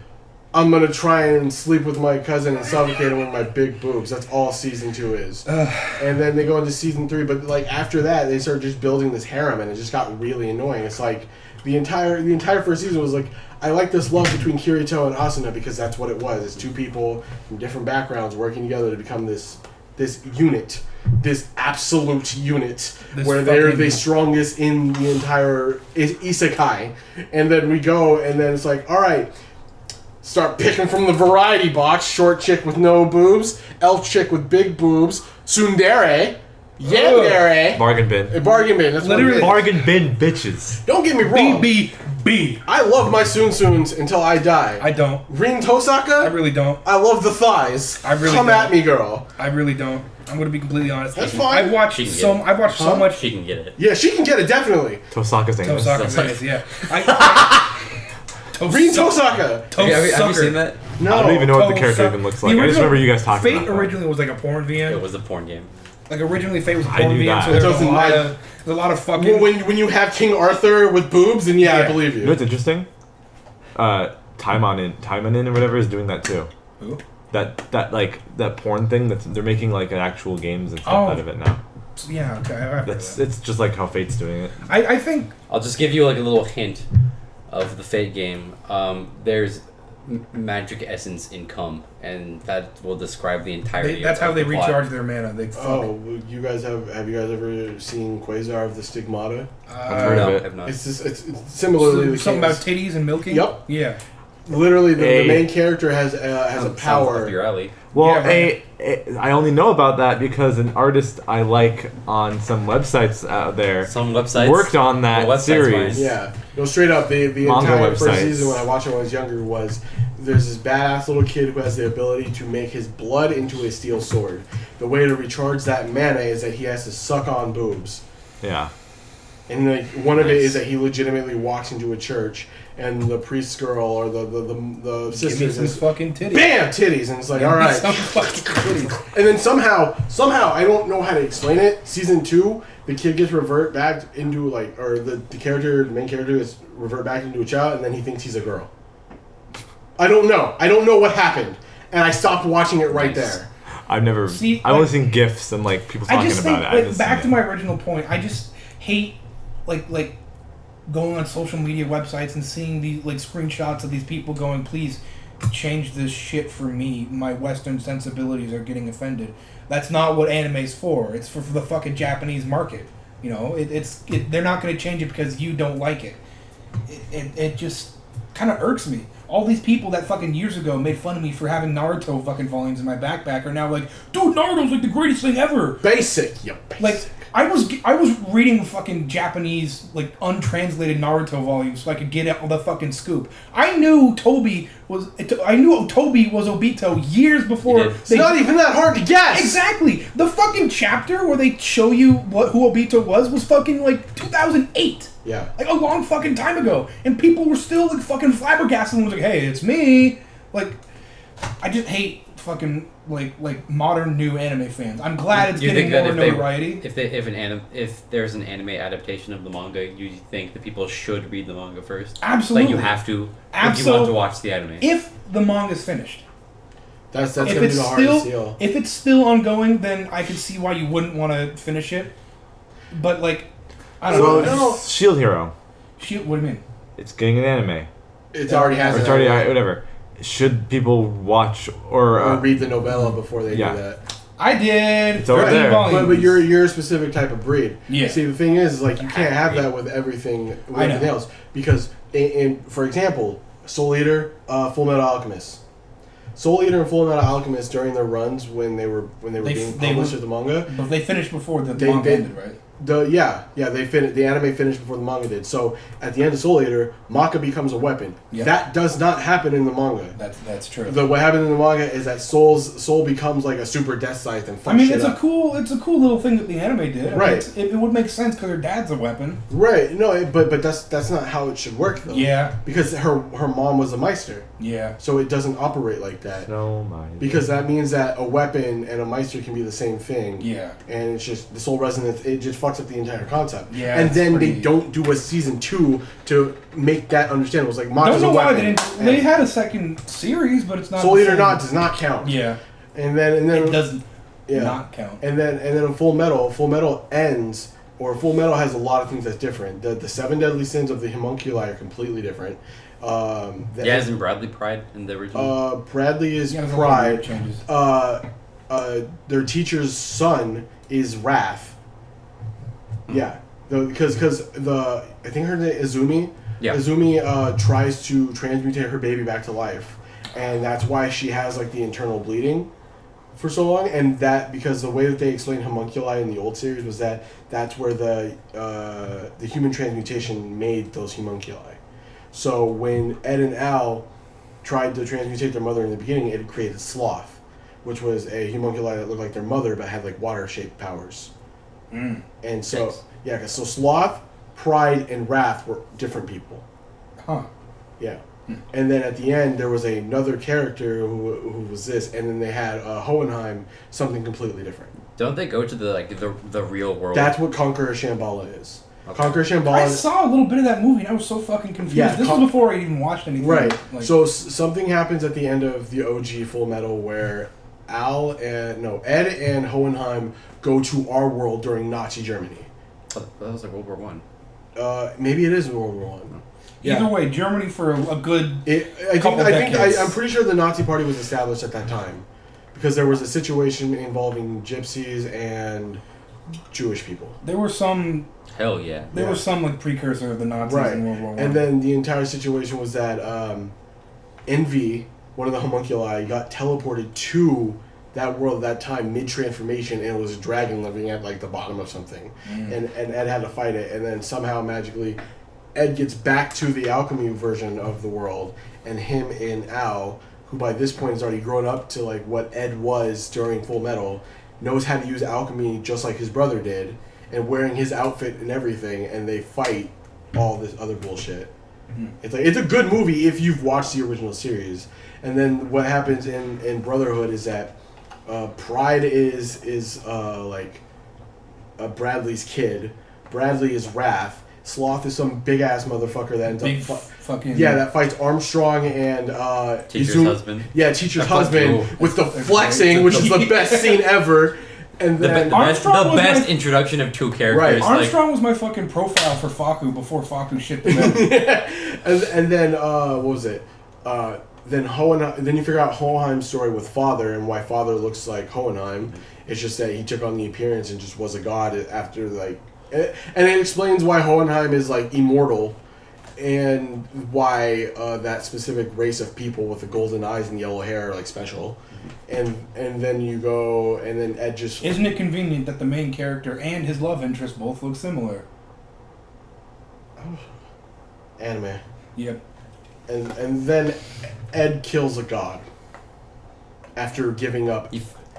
I'm gonna try and sleep with my cousin and suffocate him with my big boobs. That's all season 2 is. And then they go into season 3, but like after that, they start just building this harem, and it just got really annoying. It's like the entire first season was like, I like this love between Kirito and Asuna because that's what it was. It's two people from different backgrounds working together to become this unit, this absolute unit, where they're the strongest in the entire isekai. And then we go, and then it's like, all right. Start picking from the variety box. Short chick with no boobs. Elf chick with big boobs. Tsundere. Xavier. Bargain bin. A bargain bin. That's Literally. what it is. Bargain bin bitches. Don't get me wrong. B. I love my Soon-Soons until I die. I don't. Rin Tosaka? I really don't. I love the thighs. I really Come don't. at me, girl. I really don't. I'm gonna be completely honest. That's fine. I've watched She can get so. it. I've watched so much. She can get it. Yeah, she can get it, definitely. Tosaka's anus. Tosaka's anus, yeah. Rin Tosaka. Have you seen that? No. I don't even know what the character Tosaka. even looks The like. I just original- remember you guys talking Fate about that. originally was like a porn VM. It was a porn game. Like originally, Fate was a I porn knew VM, that. so there's Doesn't a lot lie. of there's a lot of fucking. When you have King Arthur with boobs, then yeah, I Yeah. believe You know you. what's interesting? Taimanin or whatever is doing that too. Who? That porn thing they're making like actual games and stuff Oh. out of it now. Yeah, okay. I've heard That's that. it's just like how Fate's doing it. I think I'll just give you like a little hint of the Fate game. There's magic essence in cum, and that will describe the entirety. that's how of they the plot. recharge their mana. They fuck. Oh, you guys have you guys ever seen Quasar of the Stigmata? I've heard No, of it. I've not. It's just it's similarly the something case. about titties and milking. Yep. Yeah. Literally, the Hey. main character has a Sounds power. up your alley. Well, Yeah, I only know about that because an artist I like on some websites out there Some websites worked on that Well, websites series. fine. Yeah, no, straight up. The Manga entire first websites. season when I watched it when I was younger was there's this badass little kid who has the ability to make his blood into a steel sword. The way to recharge that mana is that he has to suck on boobs. Yeah. And like one of it Nice. is that he legitimately walks into a church and the priest girl or the Give sister me some says, fucking titties. "Bam, titties!" and it's like, Give all me right. some fucking titties. And then somehow I don't know how to explain it. Season 2, the kid gets revert back into like, or the main character gets revert back into a child, and then he thinks he's a girl. I don't know what happened, and I stopped watching it right Nice. there. I've never. See, I've only like- seen GIFs and like people I talking just about think, it. I like, haven't back to seen it. my original point. I just hate like going on social media websites and seeing these like screenshots of these people going, "Please change this shit for me. My Western sensibilities are getting offended." That's not what anime's for. It's for the fucking Japanese market. You know, they're not going to change it because you don't like it. It just kind of irks me. All these people that fucking years ago made fun of me for having Naruto fucking volumes in my backpack are now like, "Dude, Naruto's like the greatest thing ever." Basic, yeah, basic. Like I was reading fucking Japanese like untranslated Naruto volumes so I could get out the fucking scoop. I knew Otobi was Obito years before. You did. It's not even that hard to guess. Exactly. The fucking chapter where they show you who Obito was fucking like 2008. Yeah. Like a long fucking time ago, and people were still like fucking flabbergasted and was like, "Hey, it's me." Like, I just hate fucking like modern new anime fans. I'm glad it's You getting think that more notoriety. if there's an anime adaptation of the manga, you think the people should read the manga first? Absolutely. Like you have to if you want to watch the anime. If the manga's finished, That's if gonna be it's the hardest still deal. if it's still ongoing, then I can see why you wouldn't want to finish it. But like, I don't So, know. no. Shield Hero. Shit, what do you mean? It's getting an anime. It already has. Or it's an already anime. whatever. Should people watch or Or read the novella before they yeah. do that. I did. It's over 13 there. volumes. But you're a specific type of breed. Yeah. See, the thing is, like, you can't have that with everything, with I know. everything else. Because, for example, Soul Eater, Full Metal Alchemist. Soul Eater and Full Metal Alchemist during their runs when they were being published as the manga. But they finished before the They- manga they- ended, right? The anime finished before the manga did. So at the end of Soul Eater, Maka becomes a weapon. Yeah. That does not happen in the manga. That's true. What happened in the manga is that Soul becomes like a super death scythe and fucks I mean, shit it's up. a cool little thing that the anime did. I mean, Right. it would make sense because her dad's a weapon. Right. No, but that's not how it should work though. Yeah. Because her mom was a Meister, Yeah. so it doesn't operate like that. No mind. Because that means that a weapon and a Meister can be the same thing. Yeah. And it's just the soul resonance. It just fucks up the entire concept. Yeah, And it's then pretty- they don't do a season 2 to make that understandable. It's like I Maka's don't know a why weapon. they didn't. and They had a second series, but it's not. Soul the Eater same. does not count. Yeah. And then It doesn't yeah. not count. And then in Full Metal ends, or Full Metal has a lot of things that's different. The 7 deadly sins of the homunculi are completely different. Isn't Bradley Pride in the original? Bradley is Yeah, there's a lot of Pride. weird changes. Their teacher's son is Wrath. Yeah, because I think her name is Izumi. Yeah. Izumi tries to transmutate her baby back to life, and that's why she has like the internal bleeding. for so long, and that because the way that they explained homunculi in the old series was that's where the human transmutation made those homunculi. So when Ed and Al tried to transmutate their mother in the beginning, it created Sloth, which was a homunculi that looked like their mother but had like water-shaped powers. And so so Sloth, Pride, and Wrath were different people. Huh. Yeah. And then at the end, there was another character who was this, and then they had Hohenheim, something completely different. Don't they go to the real world? That's what Conqueror Shambhala is. Okay. Conqueror Shambhala. I saw a little bit of that movie, and I was so fucking confused. Yeah, this was before I even watched anything. Right. Like, So something happens at the end of the OG Full Metal where Ed and Hohenheim go to our world during Nazi Germany. Oh, that was like World War One. Maybe it is World War One. Either way, Germany for a good I'm pretty sure the Nazi Party was established at that time, because there was a situation involving gypsies and Jewish people. There were some. Hell yeah. There was some like precursor of the Nazis in World War I. And then the entire situation was that Envy, one of the homunculi, got teleported to that world at that time mid-transformation, and it was a dragon living at like the bottom of something, and Ed had to fight it, and then somehow magically Ed gets back to the alchemy version of the world, and him and Al, who by this point has already grown up to like what Ed was during Full Metal, knows how to use alchemy just like his brother did, and wearing his outfit and everything, and they fight all this other bullshit. It's a good movie if you've watched the original series. And then what happens in Brotherhood is that Pride is like Bradley's kid. Bradley is Wrath. Sloth is some big ass motherfucker that ends that fights Armstrong and Teacher's husband. Yeah, Teacher's husband with the flexing, which is the best scene ever. And then the best introduction of two characters. Right. Armstrong was my fucking profile for Faku before Faku shit the bed. and then what was it? Then you figure out Hohenheim's story with Father and why Father looks like Hohenheim. It's just that he took on the appearance and just was a god after like, and it explains why Hohenheim is like immortal, and why that specific race of people with the golden eyes and yellow hair are like special. And then you go, and then Ed just... Isn't it convenient that the main character and his love interest both look similar? Anime. Yep. And then Ed kills a god after giving up...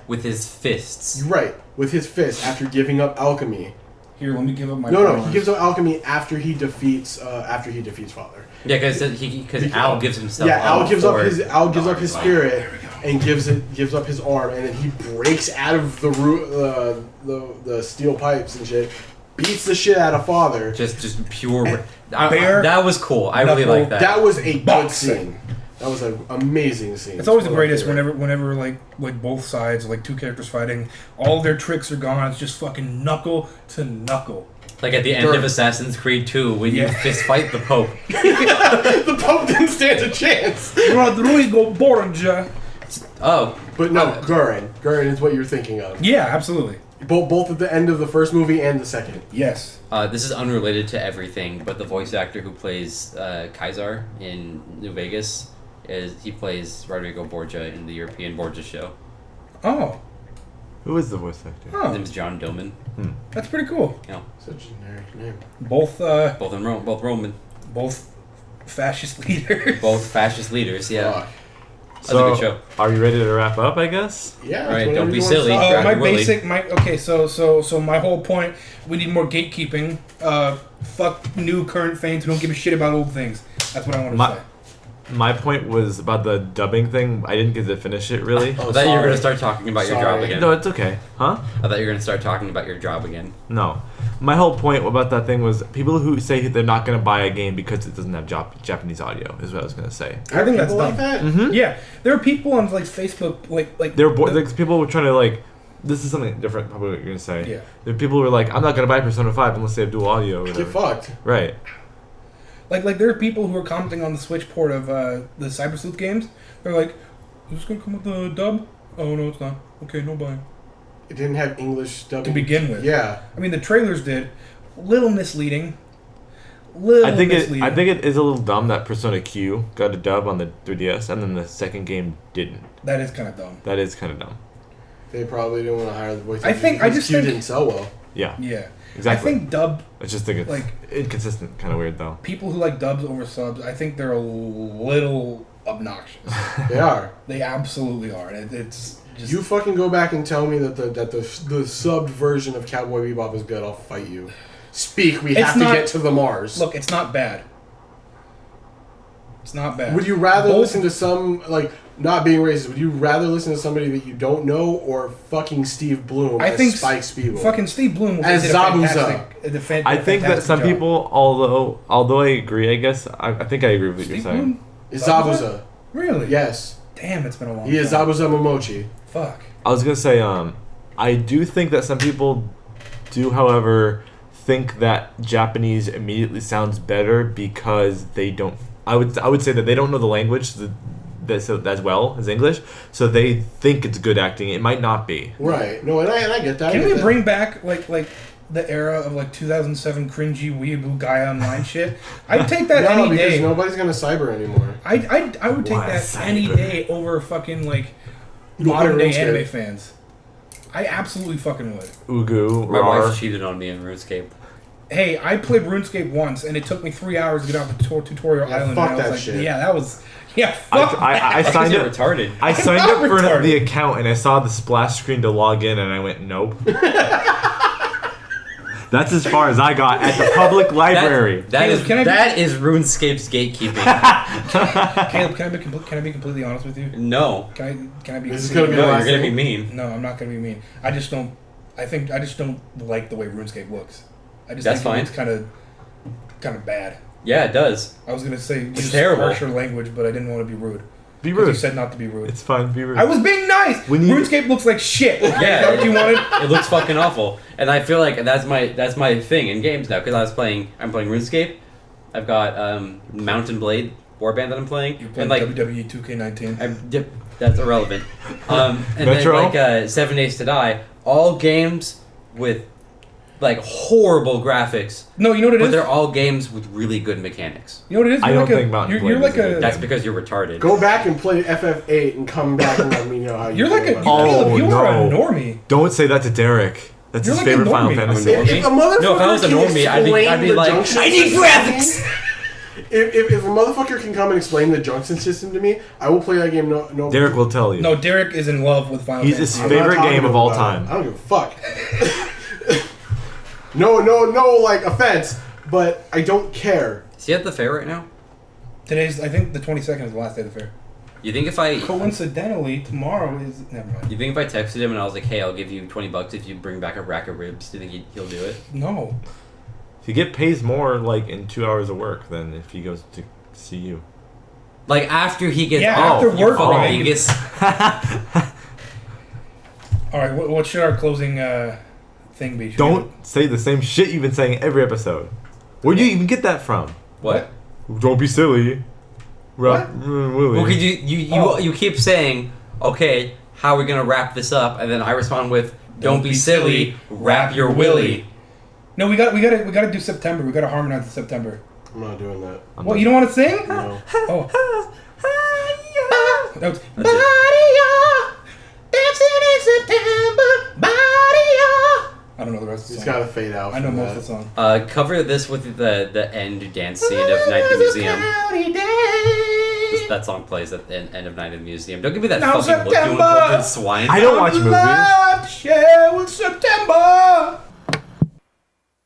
With his fists. Right, with his fists after giving up alchemy. Here, let me give up my No, powers. he gives up alchemy after he defeats Father. Yeah, because Al gives himself. Yeah, Al gives up his spirit and gives up his arm, and then he breaks out of the steel pipes and shit, beats the shit out of Father. Just pure. That was cool. I really like that. That was a good scene. That was an amazing scene. It's always the greatest whenever like both sides, like two characters fighting, all their tricks are gone. It's just fucking knuckle to knuckle. Like at the end of Assassin's Creed 2, when you fist fight the Pope. The Pope didn't stand a chance. Rodrigo Borgia. Oh. But no, Gurren. Gurren is what you're thinking of. Yeah, absolutely. Both at the end of the first movie and the second. Yes. This is unrelated to everything, but the voice actor who plays Kaisar in New Vegas, he plays Rodrigo Borgia in the European Borgia show. Oh. Who is the voice actor? Oh. His name's John Dillman. That's pretty cool. Yeah. Such a generic name. Both Roman. Both fascist leaders. Both fascist leaders, yeah. That's a good show. Are you ready to wrap up, I guess? Yeah. All right, don't be silly. So my whole point, we need more gatekeeping. Fuck new current fans who don't give a shit about old things. That's what I want to say. My point was about the dubbing thing. I didn't get to finish it, really. I thought you were going to start talking about your job again. No, it's okay. Huh? I thought you were going to start talking about your job again. No. My whole point about that thing was people who say they're not going to buy a game because it doesn't have Japanese audio is what I was going to say. I think that's dumb. Like that? Mm-hmm. Yeah. There are people on like Facebook, like they're people were trying to like... This is something different, probably what you're going to say. Yeah. There are people who are like, I'm not going to buy Persona 5 unless they have dual audio or whatever. Get fucked. Right. Like there are people who are commenting on the Switch port of the Cyber Sleuth games. They're like, is this going to come with the dub? Oh, no, it's not. Okay, no buying. It didn't have English dubbing. To begin with. Yeah. I mean, the trailers did. Little misleading. I think it is a little dumb that Persona Q got a dub on the 3DS and then the second game didn't. That is kind of dumb. That is kind of dumb. They probably didn't want to hire the voice I actor think- I because just Q think- didn't sell well. Yeah. Yeah. Exactly. I think dub I just think it's like inconsistent, kind of weird though. people who like dubs over subs. I think they're a little obnoxious. They are. They absolutely are. It's just You fucking go back and tell me that the subbed version of Cowboy Bebop is good. I'll fight you. Speak. We It's have not- to get to the Mars. look. It's not bad. It's not bad. Would you rather Both- listen to some like not being racist? Would you rather listen to somebody that you don't know or fucking Steve Bloom I as think Spike Spiegel? Fucking Steve Bloom As did a Zabuza. I think that some people, although I agree, I guess I think I agree with what you're Steve saying. Bloom? Is Zabuza? Really? Yes. Damn, it's been a long time. He is Zabuza Momochi. Fuck. I was gonna say, I do think that some people do, however, think that Japanese immediately sounds better because they don't. I would say that they don't know the language as well as English, so they think it's good acting. It might not be. Right. No, and I get that. Can we bring back like the era of like 2007 cringy weeaboo guy online shit? I'd take that No, any because day. nobody's gonna cyber anymore. I would take Why that any cyber? day over fucking like You don't modern play day RuneScape. anime fans. I absolutely fucking would. Ugu, My Rar. wife cheated on me in RuneScape. Hey, I played RuneScape once, and it took me 3 hours to get off the tutorial Yeah, island. fuck and I was that like, shit. yeah, that was fuck. I signed You're up. retarded. I signed not up for retarded. the account and I saw the splash screen to log in and I went nope. That's as far as I got at the public library. Caleb, can I be- that is RuneScape's gatekeeping. Caleb, can I be completely honest with you? No. Can I be? This is completely gonna be No, the you're last gonna be thing. mean. No, I'm not gonna be mean. I just don't like the way RuneScape looks. I just That's think fine. it's kind of bad. Yeah, it does. I was gonna say use terrible. harsher language, but I didn't want to be rude. Be 'Cause You rude. said not to be rude. It's fine. Be rude. I was being nice. We need- RuneScape looks like shit. Okay? Yeah. Is that what you wanted? It looks fucking awful, and I feel like that's my thing in games now because I'm playing RuneScape. I've got Mountain Blade Warband that I'm playing, You and played like WWE 2K19. that's irrelevant. And Metro? then like 7 Days to Die, all games with like horrible graphics, No, you know what it but is. they're all games with really good mechanics. You know what it is. I You're don't like a- think Mountain you're Blade like is a a. good- That's because you're retarded. Go back and play FF8 and come back and let me know how you You're feel like a. about Caleb, Oh, you are a no. normie. Don't say that to Derek. That's You're his like a favorite Final normie. Fantasy. I'm a normie. If a motherfucker No, if I was a can normie, I'd explain be the like, junction I need system graphics. to me, if a motherfucker can come and explain the junction system to me, I will play that game. No, Derek will tell you. No, Derek is in love with Final He's Fantasy. his I'm not favorite talking game of about all it. time. I don't give a fuck. No, like offense, but I don't care. Is he at the fair right now? Today's, I think, the 22nd is the last day of the fair. You think if I Coincidentally, tomorrow is. Never mind. You think if I texted him and I was like, "Hey, I'll give you $20 if you bring back a rack of ribs," do you think he'll do it? No. He get pays more like in 2 hours of work than if he goes to see you. Like after he gets Yeah, off, after you work, fucking right? dingus. All right. What should our closing thing be? Should Don't say the same shit you've been saying every episode. Where'd you even get that from? What? Don't be silly. What? Willie. Well, could you keep saying, "Okay, how are we gonna wrap this up?" And then I respond with, "Don't be silly, wrap your willy." No, we got to do September. We got to harmonize in September. I'm not doing that. What? You don't want to sing? No. Oh. That was, That's it. I don't know the rest of the It's song. gotta fade out. I know from most that. of the song. Cover this with the end dance scene of Night at the Museum. That song plays at the end of Night at the Museum. Don't give me that Now fucking look, you September. uncultured swine. I don't watch movies. Love share with September.